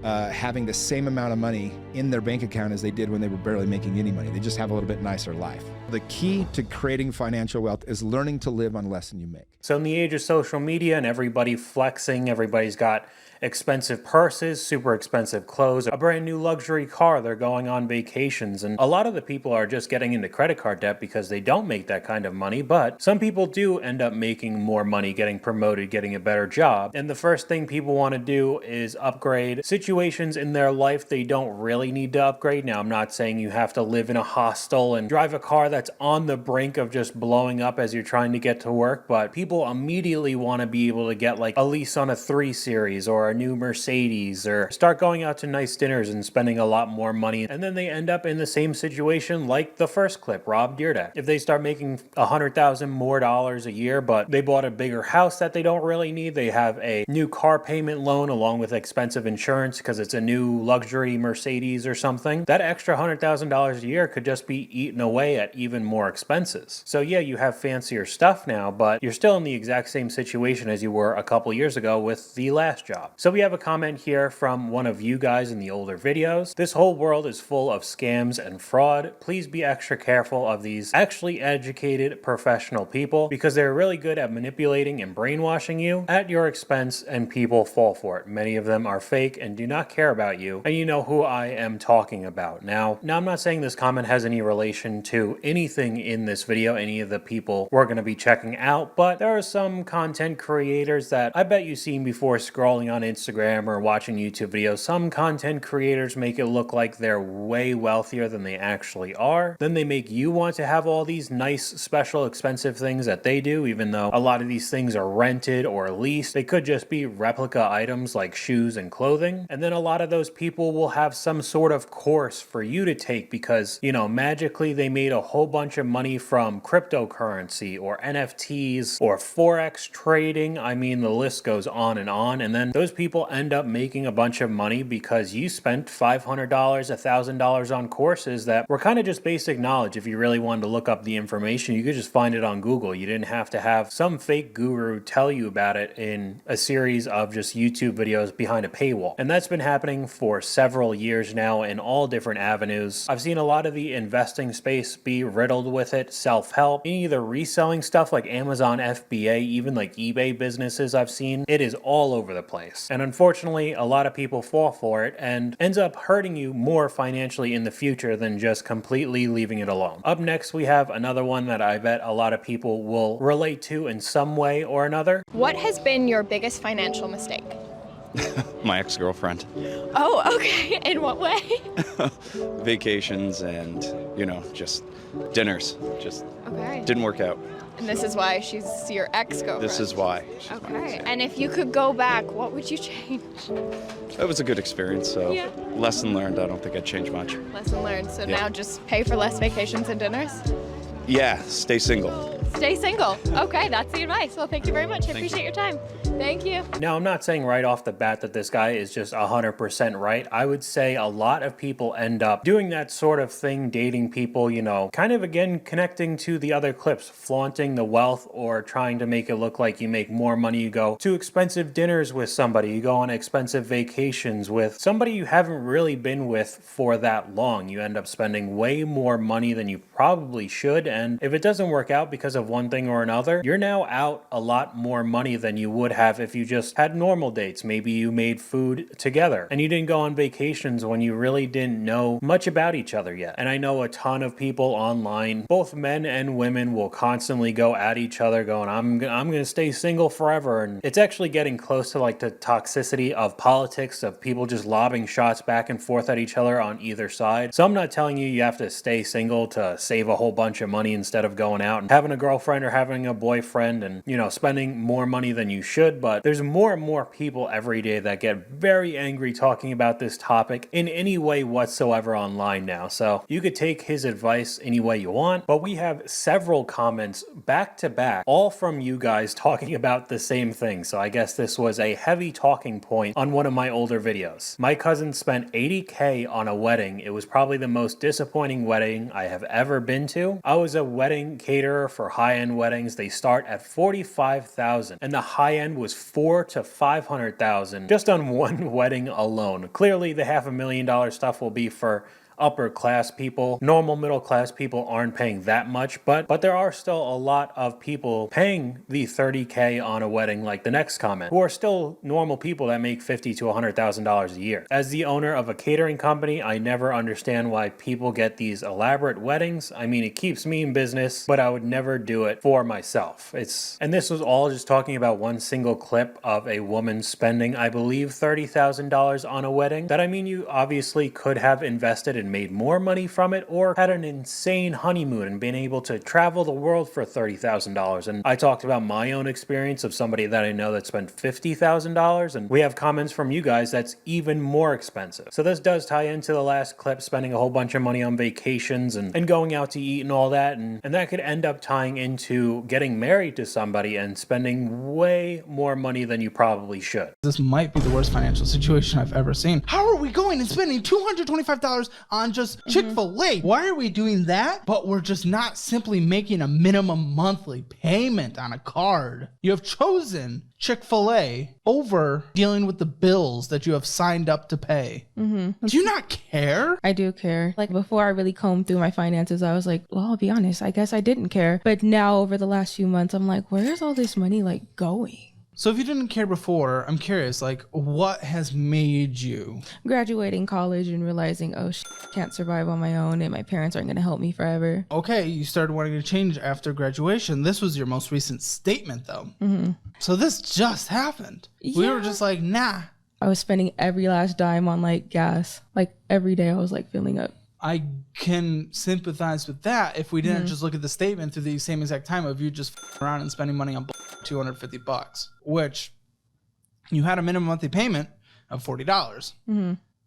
having the same amount of money in their bank account as they did when they were barely making any money. They just have a little bit nicer life. The key to creating financial wealth is learning to live on less than you make. So in the age of social media and everybody flexing, everybody's got expensive purses, super expensive clothes, a brand new luxury car, they're going on vacations, and a lot of the people are just getting into credit card debt because they don't make that kind of money. But some people do end up making more money, getting promoted, getting a better job, and the first thing people want to do is upgrade situations in their life they don't really need to upgrade. Now, I'm not saying you have to live in a hostel and drive a car that's on the brink of just blowing up as you're trying to get to work, but people immediately want to be able to get like a lease on a 3 Series or a new Mercedes, or start going out to nice dinners and spending a lot more money, and then they end up in the same situation like the first clip, Rob Dyrdek. If they start making $100,000 more a year, but they bought a bigger house that they don't really need, they have a new car payment loan along with expensive insurance because it's a new luxury Mercedes or something, that extra $100,000 a year could just be eaten away at even more expenses. So yeah, you have fancier stuff now, but you're still in the exact same situation as you were a couple years ago with the last job. So we have a comment here from one of you guys in the older videos. This whole world is full of scams and fraud. Please be extra careful of these actually educated professional people because they're really good at manipulating and brainwashing you at your expense, and people fall for it. Many of them are fake and do not care about you, and you know who I am talking about. Now I'm not saying this comment has any relation to anything in this video, any of the people we're going to be checking out, but there are some content creators that I bet you've seen before scrolling on Instagram or watching YouTube videos. Some content creators make it look like they're way wealthier than they actually are. Then they make you want to have all these nice, special, expensive things that they do, even though a lot of these things are rented or leased. They could just be replica items like shoes and clothing. And then a lot of those people will have some sort of course for you to take because, you know, magically they made a whole bunch of money from cryptocurrency or NFTs or Forex trading. I mean, the list goes on, and then those people end up making a bunch of money because you spent $500, $1,000 on courses that were kind of just basic knowledge. If you really wanted to look up the information, you could just find it on Google. You didn't have to have some fake guru tell you about it in a series of just YouTube videos behind a paywall. And that's been happening for several years now in all different avenues. I've seen a lot of the investing space be riddled with it, self-help, any of the reselling stuff like Amazon FBA, even like eBay businesses I've seen. It is all over the place. And unfortunately, a lot of people fall for it and ends up hurting you more financially in the future than just completely leaving it alone. Up next, we have another one that I bet a lot of people will relate to in some way or another. What has been your biggest financial mistake? My ex-girlfriend. Oh, okay. In what way? Vacations and, just dinners. Just Okay. didn't work out. And this is why she's your ex-girlfriend. This is why. Okay. And if you could go back, what would you change? It was a good experience, so Yeah. lesson learned. I don't think I'd change much. Lesson learned. So Yeah. now just pay for less vacations and dinners? Yeah, stay single. Stay single. Okay, that's the advice. Well, thank you very much. I Thank appreciate your time. Thank you. Now, I'm not saying right off the bat that this guy is just 100% right. I would say a lot of people end up doing that sort of thing, dating people, kind of again connecting to the other clips, flaunting the wealth or trying to make it look like you make more money. You go to expensive dinners with somebody, you go on expensive vacations with somebody you haven't really been with for that long. You end up spending way more money than you probably should. And if it doesn't work out because of one thing or another, you're now out a lot more money than you would have if you just had normal dates. Maybe you made food together and you didn't go on vacations when you really didn't know much about each other yet. And I know a ton of people online, both men and women, will constantly go at each other going, I'm going to stay single forever. And it's actually getting close to like the toxicity of politics, of people just lobbing shots back and forth at each other on either side. So I'm not telling you you have to stay single to save a whole bunch of money instead of going out and having a girlfriend or having a boyfriend and, spending more money than you should. But there's more and more people every day that get very angry talking about this topic in any way whatsoever online now. So you could take his advice any way you want, but we have several comments back to back, all from you guys talking about the same thing. So I guess this was a heavy talking point on one of my older videos. My cousin spent $80K on a wedding. It was probably the most disappointing wedding I have ever been to. I was a wedding caterer for high-end weddings. They start at $45,000 and the high end was $400,000 to $500,000 just on one wedding alone. Clearly the $500,000 stuff will be for upper class people. Normal middle class people aren't paying that much, but there are still a lot of people paying the $30K on a wedding, like the next comment, who are still normal people that make $50,000 to $100,000 a year. As the owner of a catering company, I never understand why people get these elaborate weddings. I mean, it keeps me in business, but I would never do it for myself. And this was all just talking about one single clip of a woman spending, I believe, $30,000 on a wedding. That, I mean, you obviously could have invested in made more money from it or had an insane honeymoon and been able to travel the world for $30,000. And I talked about my own experience of somebody that I know that spent $50,000, and we have comments from you guys that's even more expensive. So this does tie into the last clip, spending a whole bunch of money on vacations and going out to eat and all that, and that could end up tying into getting married to somebody and spending way more money than you probably should. This might be the worst financial situation I've ever seen. How are we going and spending $225 on just Chick-fil-A? Why are we doing that? But we're just not simply making a minimum monthly payment on a card. You have chosen Chick-fil-A over dealing with the bills that you have signed up to pay. Do you not care? I do care. Like before I really combed through my finances, I was like, well, I'll be honest, I guess I didn't care. But now over the last few months, I'm like, where's all this money like going? So if you didn't care before, I'm curious, like, what has made you? Graduating college and realizing, oh, can't survive on my own and my parents aren't going to help me forever. Okay, you started wanting to change after graduation. This was your most recent statement, though. So this just happened. Yeah. We were just like, nah. I was spending every last dime on, like, gas. Like, every day I was, like, filling up. I can sympathize with that if we didn't just look at the statement through the same exact time of you just around and spending money on $250, which you had a minimum monthly payment of $40.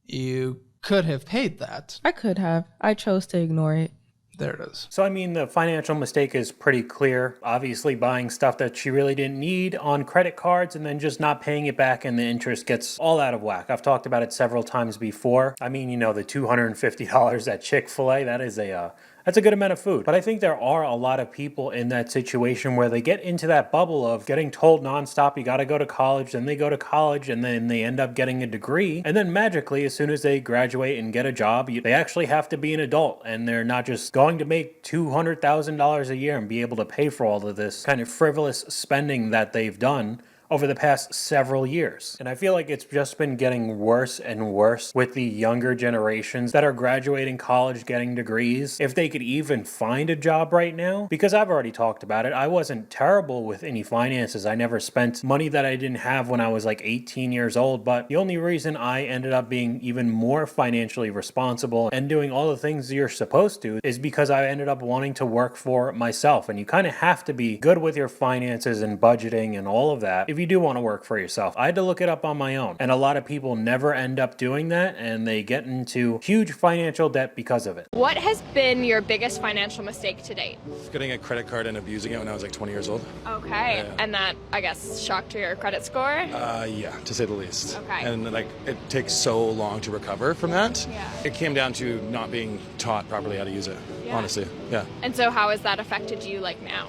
You could have paid that. I could have. I chose to ignore it. There it is. So, I mean, the financial mistake is pretty clear. Obviously, buying stuff that she really didn't need on credit cards and then just not paying it back, and the interest gets all out of whack. I've talked about it several times before. I mean, the $250 at Chick-fil-A, that's a good amount of food. But I think there are a lot of people in that situation where they get into that bubble of getting told nonstop, you got to go to college, then they go to college, and then they end up getting a degree. And then magically, as soon as they graduate and get a job, they actually have to be an adult, and they're not just going to make $200,000 a year and be able to pay for all of this kind of frivolous spending that they've done over the past several years. And I feel like it's just been getting worse and worse with the younger generations that are graduating college, getting degrees, if they could even find a job right now. Because I've already talked about it, I wasn't terrible with any finances. I never spent money that I didn't have when I was like 18 years old, but the only reason I ended up being even more financially responsible and doing all the things you're supposed to is because I ended up wanting to work for myself. And you kind of have to be good with your finances and budgeting and all of that if you do want to work for yourself. I had to look it up on my own, and a lot of people never end up doing that, and they get into huge financial debt because of it. What has been your biggest financial mistake to date? Getting a credit card and abusing it when I was like 20 years old. Okay, Yeah. and that, I guess, shocked your credit score? Yeah, to say the least. Okay. And like it takes so long to recover from that. Yeah. It came down to not being taught properly how to use it, Yeah. honestly. Yeah. And so how has that affected you, like, now?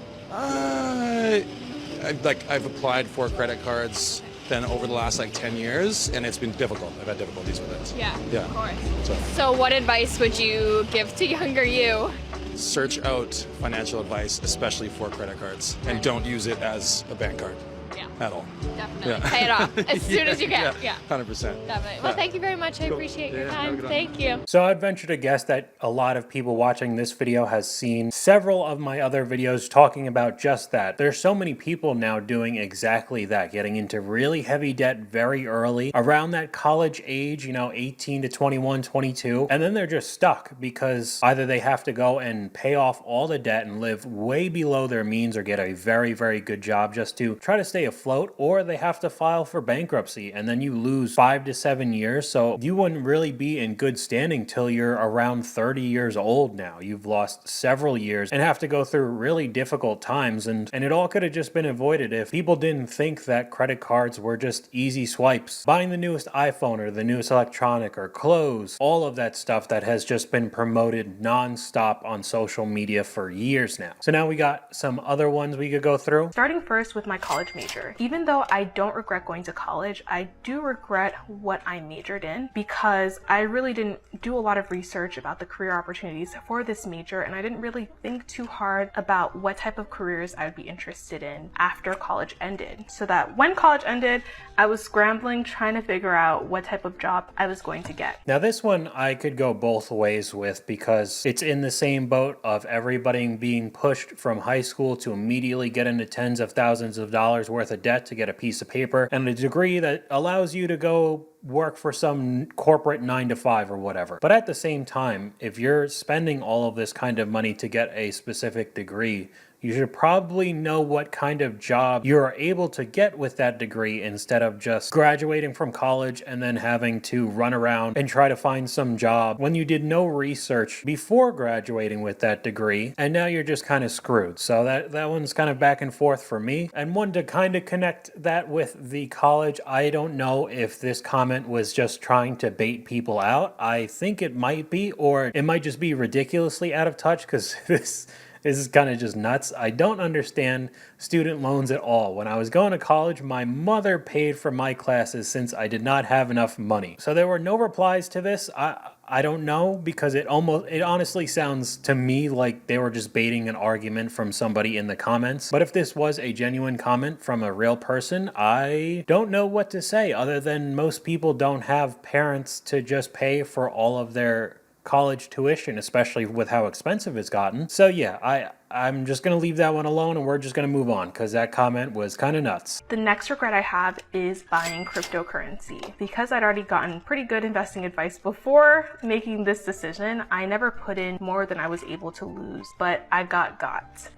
I've applied for credit cards then over the last like 10 years, and it's been difficult. I've had difficulties with it. Yeah, Yeah. of course. So So what advice would you give to younger you? search out financial advice, especially for credit cards, and don't use it as a bank card. Yeah. At all. Definitely. Yeah. Pay it off as soon as you can. Yeah. 100%. Definitely. Well, thank you very much. I Cool. appreciate your Yeah, have a time. good one. Thank you. So I'd venture to guess that a lot of people watching this video has seen several of my other videos talking about just that. There's so many people now doing exactly that, getting into really heavy debt very early, around that college age, 18 to 21, 22, and then they're just stuck because either they have to go and pay off all the debt and live way below their means or get a very, very good job just to try to stay afloat, or they have to file for bankruptcy, and then you lose 5 to 7 years. So you wouldn't really be in good standing till you're around 30 years old now. You've lost several years and have to go through really difficult times, and it all could have just been avoided if people didn't think that credit cards were just easy swipes. Buying the newest iPhone or the newest electronic or clothes, all of that stuff that has just been promoted non-stop on social media for years now. So now we got some other ones we could go through. Starting first with my college major. Even though I don't regret going to college, I do regret what I majored in because I really didn't do a lot of research about the career opportunities for this major, and I didn't really think too hard about what type of careers I would be interested in after college ended. So that when college ended, I was scrambling trying to figure out what type of job I was going to get. Now this one I could go both ways with because it's in the same boat of everybody being pushed from high school to immediately get into tens of thousands of dollars worth of debt to get a piece of paper and a degree that allows you to go work for some corporate 9-to-5 or whatever. But at the same time, if you're spending all of this kind of money to get a specific degree, you should probably know what kind of job you're able to get with that degree instead of just graduating from college and then having to run around and try to find some job when you did no research before graduating with that degree, and now you're just kind of screwed. So that one's kind of back and forth for me. And one to kind of connect that with the college, I don't know if this comment was just trying to bait people out. I think it might be, or it might just be ridiculously out of touch because this is kind of just nuts. I don't understand student loans at all. When I was going to college, my mother paid for my classes since I did not have enough money. So there were no replies to this. I don't know, because it honestly sounds to me like they were just baiting an argument from somebody in the comments. But if this was a genuine comment from a real person, I don't know what to say other than most people don't have parents to just pay for all of their college tuition, especially with how expensive it's gotten. So yeah, I'm just going to leave that one alone and we're just going to move on because that comment was kind of nuts. The next regret I have is buying cryptocurrency. Because I'd already gotten pretty good investing advice before making this decision, I never put in more than I was able to lose, but I got.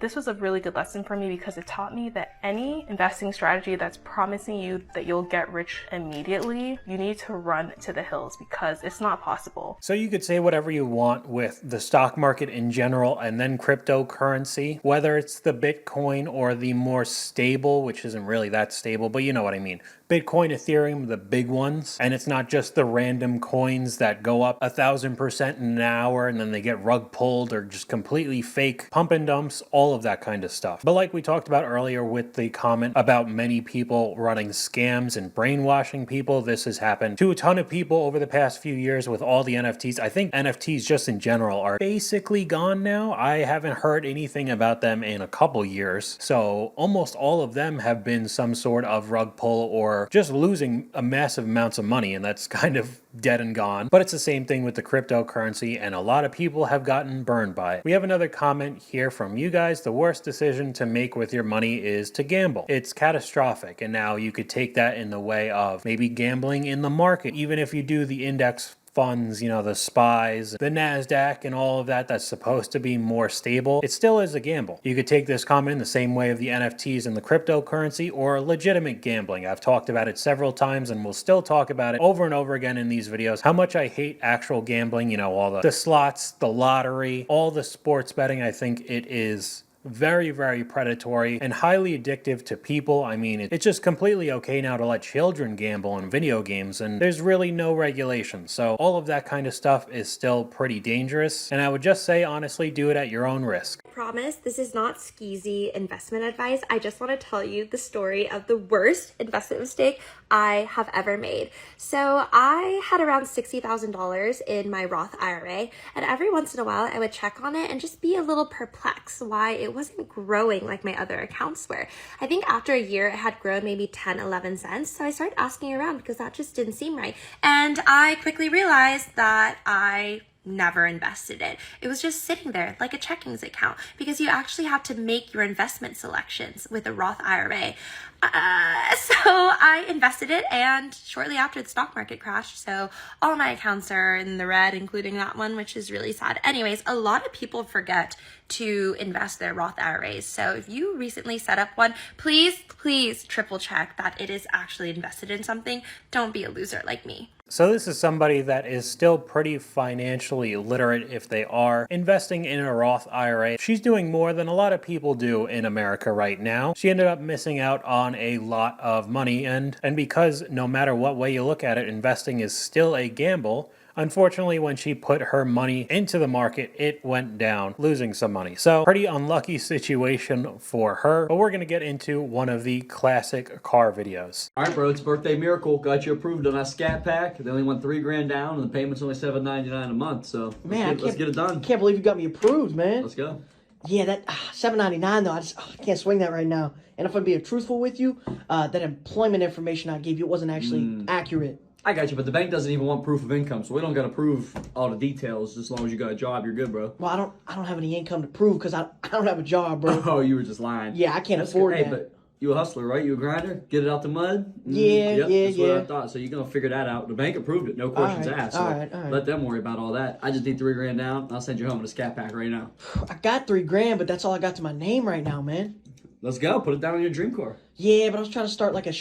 This was a really good lesson for me because it taught me that any investing strategy that's promising you that you'll get rich immediately, you need to run to the hills because it's not possible. So you could say whatever you want with the stock market in general and then cryptocurrency, whether it's the Bitcoin or the more stable, which isn't really that stable, but you know what I mean. Bitcoin, Ethereum, the big ones. And it's not just the random coins that go up 1,000% in an hour and then they get rug pulled or just completely fake pump and dumps, all of that kind of stuff. But like we talked about earlier with the comment about many people running scams and brainwashing people, this has happened to a ton of people over the past few years with all the NFTs. I think NFTs just in general are basically gone now. I haven't heard anything anything about them in a couple years. So almost all of them have been some sort of rug pull or just losing a massive amounts of money, and that's kind of dead and gone. But it's the same thing with the cryptocurrency, and a lot of people have gotten burned by it. We have another comment here from you guys. The worst decision to make with your money is to gamble. It's catastrophic, and now you could take that in the way of maybe gambling in the market. Even if you do the index funds, you know, the SPYs, the NASDAQ, and all of that that's supposed to be more stable, it still is a gamble. You could take this comment in the same way of the NFTs and the cryptocurrency, or legitimate gambling. I've talked about it several times and will still talk about it over and over again in these videos, how much I hate actual gambling, you know, all the slots, the lottery, all the sports betting. I think it is very, very predatory and highly addictive to people. I mean, it's just completely okay now to let children gamble in video games, and there's really no regulation. So all of that kind of stuff is still pretty dangerous, and I would just say, honestly, do it at your own risk. Promise this is not skeezy investment advice. I just want to tell you the story of the worst investment mistake I have ever made. So I had around $60,000 in my Roth IRA, and every once in a while I would check on it and just be a little perplexed why it wasn't growing like my other accounts were. I think after a year it had grown maybe 10, 11 cents. So I started asking around because that just didn't seem right. And I quickly realized that I never invested it. It was just sitting there like a checkings account, because you actually have to make your investment selections with a Roth IRA. So I invested it, and shortly after the stock market crashed, so all my accounts are in the red, including that one, which is really sad. Anyways, a lot of people forget to invest their Roth IRAs. So if you recently set up one, please triple check that it is actually invested in something. Don't be a loser like me. So this is somebody that is still pretty financially literate if they are investing in a Roth IRA. She's doing more than a lot of people do in America right now. She ended up missing out on a lot of money, and because no matter what way you look at it, investing is still a gamble. Unfortunately, when she put her money into the market, it went down, losing some money. So pretty unlucky situation for her, but we're gonna get into one of the classic car videos. All right, bro, it's Birthday Miracle. Got you approved on that Scat Pack. They only want $3,000 down, and the payment's only $799 a month. So Man, let's get it done. I can't believe you got me approved, man. Let's go. Yeah, that $799 though. I can't swing that right now. And if I'm being truthful with you, that employment information I gave you wasn't actually accurate. I got you, but the bank doesn't even want proof of income, so we don't gotta prove all the details. As long as you got a job, you're good, bro. Well, I don't have any income to prove because I don't have a job, bro. Oh, you were just lying. Yeah, I can't afford that. Hey, but you a hustler, right? You a grinder? Get it out the mud? Yeah, That's what I thought. So you're gonna figure that out. The bank approved it, no questions asked. So all right. let them worry about all that. I just need $3,000 down. I'll send you home with a Scat Pack right now. I got $3,000, but that's all I got to my name right now, man. Let's go. Put it down on your dream car. Yeah, but I was trying to start like a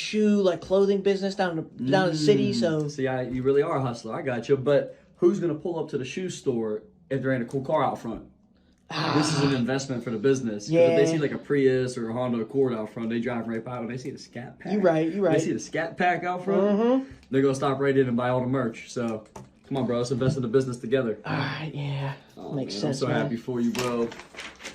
clothing bubusiness down in the city. So see, you really are a hustler. I got you. But who's gonna pull up to the shoe store if there ain't a cool car out front? This is an investment for the business. Yeah. If they see like a Prius or a Honda Accord out front, they drive right by. When they see the Scat Pack, you right. They see the Scat Pack out front, they're gonna stop right in and buy all the merch. So come on, bro. Let's invest in the business together. All right, yeah. Makes sense. I'm so happy for you, bro.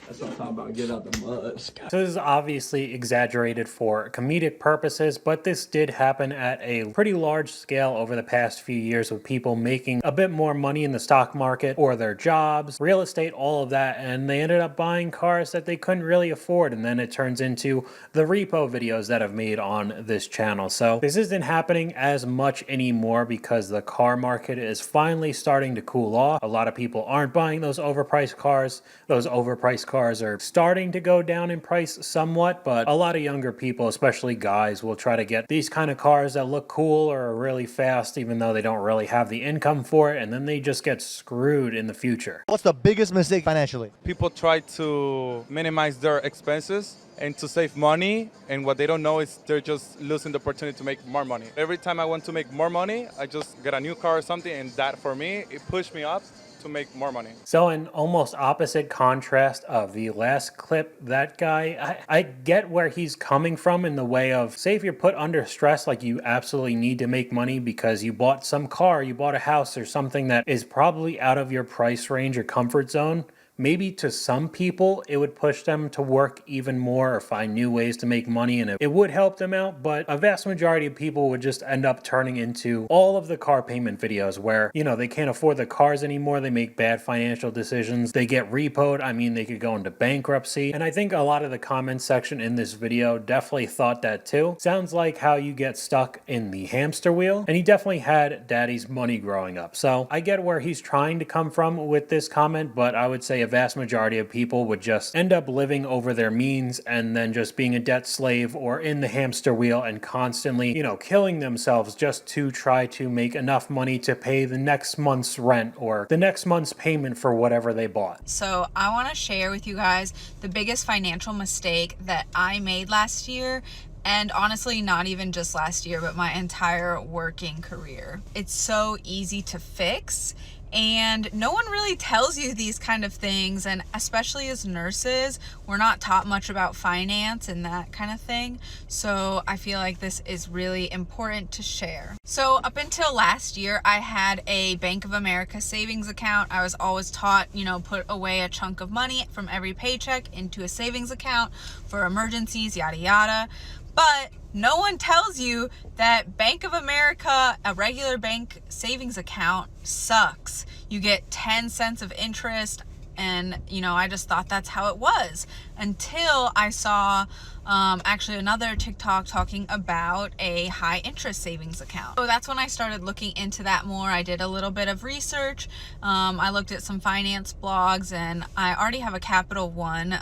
That's what I'm talking about. Get out the mud. So this is obviously exaggerated for comedic purposes, but this did happen at a pretty large scale over the past few years with people making a bit more money in the stock market or their jobs, real estate, all of that, and they ended up buying cars that they couldn't really afford, and then it turns into the repo videos that I've made on this channel. So this isn't happening as much anymore because the car market is finally starting to cool off. A lot of people aren't buying those overpriced cars. Those overpriced cars are starting to go down in price somewhat, but a lot of younger people, especially guys, will try to get these kind of cars that look cool or are really fast, even though they don't really have the income for it, and then they just get screwed in the future. What's the biggest mistake financially? People try to minimize their expenses and to save money, and what they don't know is they're just losing the opportunity to make more money. Every time I want to make more money, I just get a new car or something, and that for me, it pushed me up to make more money. So in almost opposite contrast of the last clip, that guy, I get where he's coming from in the way of, say if you're put under stress, like you absolutely need to make money because you bought some car, you bought a house or something that is probably out of your price range or comfort zone, maybe to some people it would push them to work even more or find new ways to make money, and it would help them out. But a vast majority of people would just end up turning into all of the car payment videos where, you know, they can't afford the cars anymore, they make bad financial decisions, they get repoed, I mean, they could go into bankruptcy. And I think a lot of the comment section in this video definitely thought that too. Sounds like how you get stuck in the hamster wheel, and he definitely had daddy's money growing up. So I get where he's trying to come from with this comment, but I would say a vast majority of people would just end up living over their means and then just being a debt slave or in the hamster wheel and constantly, you know, killing themselves just to try to make enough money to pay the next month's rent or the next month's payment for whatever they bought. So I want to share with you guys the biggest financial mistake that I made last year. And honestly, not even just last year, but my entire working career. It's so easy to fix, and no one really tells you these kind of things. And especially as nurses, we're not taught much about finance and that kind of thing. So I feel like this is really important to share. So up until last year, I had a Bank of America savings account. I was always taught, you know, put away a chunk of money from every paycheck into a savings account for emergencies, yada yada. But no one tells you that Bank of America, a regular bank savings account, sucks. You get 10 cents of interest, and you know, I just thought that's how it was until I saw actually another TikTok talking about a high interest savings account. So that's when I started looking into that more. I did a little bit of research. I looked at some finance blogs, and I already have a Capital One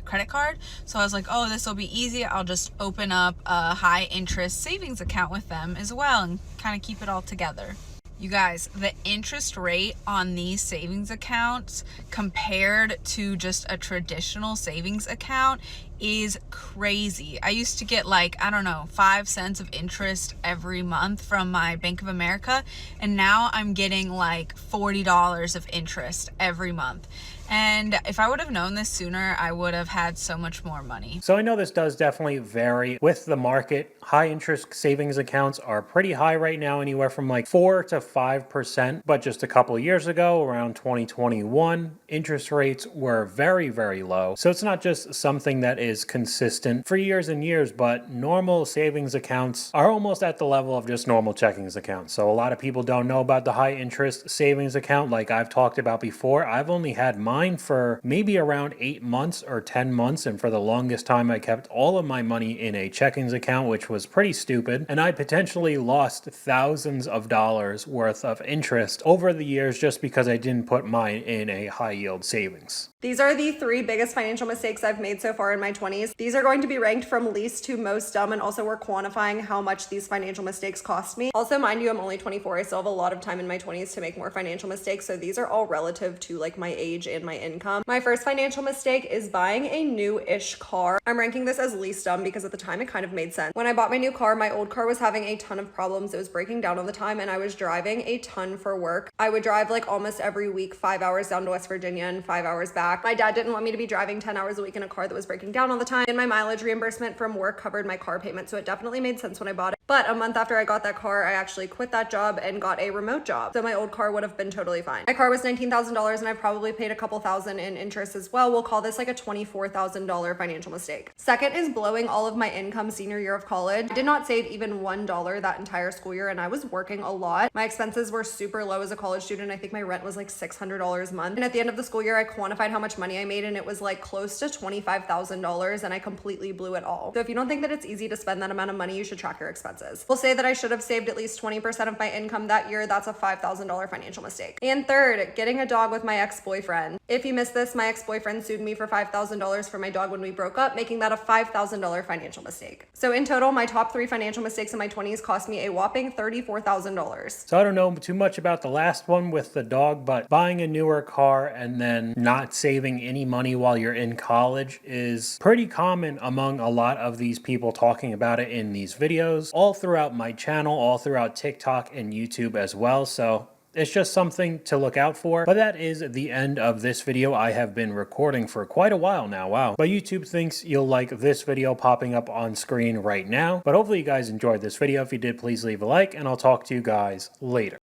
credit card. So I was like, oh, this will be easy. I'll just open up a high interest savings account with them as well and kind of keep it all together. You guys, the interest rate on these savings accounts compared to just a traditional savings account is crazy. I used to get like, I don't know, 5 cents of interest every month from my Bank of America, and now I'm getting like $40 of interest every month. And if I would have known this sooner, I would have had so much more money. So I know this does definitely vary with the market. High interest savings accounts are pretty high right now, anywhere from like 4 to 5%. But just a couple years ago, around 2021, interest rates were very, very low. So it's not just something that is consistent for years and years, but normal savings accounts are almost at the level of just normal checkings accounts. So a lot of people don't know about the high interest savings account like I've talked about before. I've only had mine for maybe around 8 months or 10 months, and for the longest time I kept all of my money in a checkings account, which was pretty stupid, and I potentially lost thousands of dollars worth of interest over the years just because I didn't put mine in a high yield savings. These are the 3 biggest financial mistakes I've made so far in my 20s. These are going to be ranked from least to most dumb, and also we're quantifying how much these financial mistakes cost me. Also, mind you, I'm only 24. I still have a lot of time in my 20s to make more financial mistakes, so these are all relative to like my age and my income. My first financial mistake is buying a new-ish car. I'm ranking this as least dumb because at the time it kind of made sense. When I bought my new car, my old car was having a ton of problems. It was breaking down all the time, and I was driving a ton for work. I would drive like almost every week, 5 hours down to West Virginia and 5 hours back. My dad didn't want me to be driving 10 hours a week in a car that was breaking down all the time, and my mileage reimbursement from work covered my car payment, so it definitely made sense when I bought it. But a month after I got that car, I actually quit that job and got a remote job, so my old car would have been totally fine. My car was $19,000, and I probably paid a couple thousand in interest as well. We'll call this like a $24,000 financial mistake. Second is blowing all of my income senior year of college. I did not save even $1 that entire school year, and I was working a lot. My expenses were super low as a college student. I think my rent was like $600 a month. And at the end of the school year, I quantified how much money I made, and it was like close to $25,000, and I completely blew it all. So if you don't think that it's easy to spend that amount of money, you should track your expenses. We'll say that I should have saved at least 20% of my income that year. That's a $5,000 financial mistake. And third, getting a dog with my ex-boyfriend. If you missed this, my ex-boyfriend sued me for $5,000 for my dog when we broke up, making that a $5,000 financial mistake. So in total, my top 3 financial mistakes in my 20s cost me a whopping $34,000. So I don't know too much about the last one with the dog, but buying a newer car and then not saving any money while you're in college is pretty common among a lot of these people talking about it in these videos, all throughout my channel, all throughout TikTok and YouTube as well. So it's just something to look out for. But that is the end of this video. I have been recording for quite a while now. Wow. But YouTube thinks you'll like this video popping up on screen right now. But hopefully you guys enjoyed this video. If you did, please leave a like, and I'll talk to you guys later.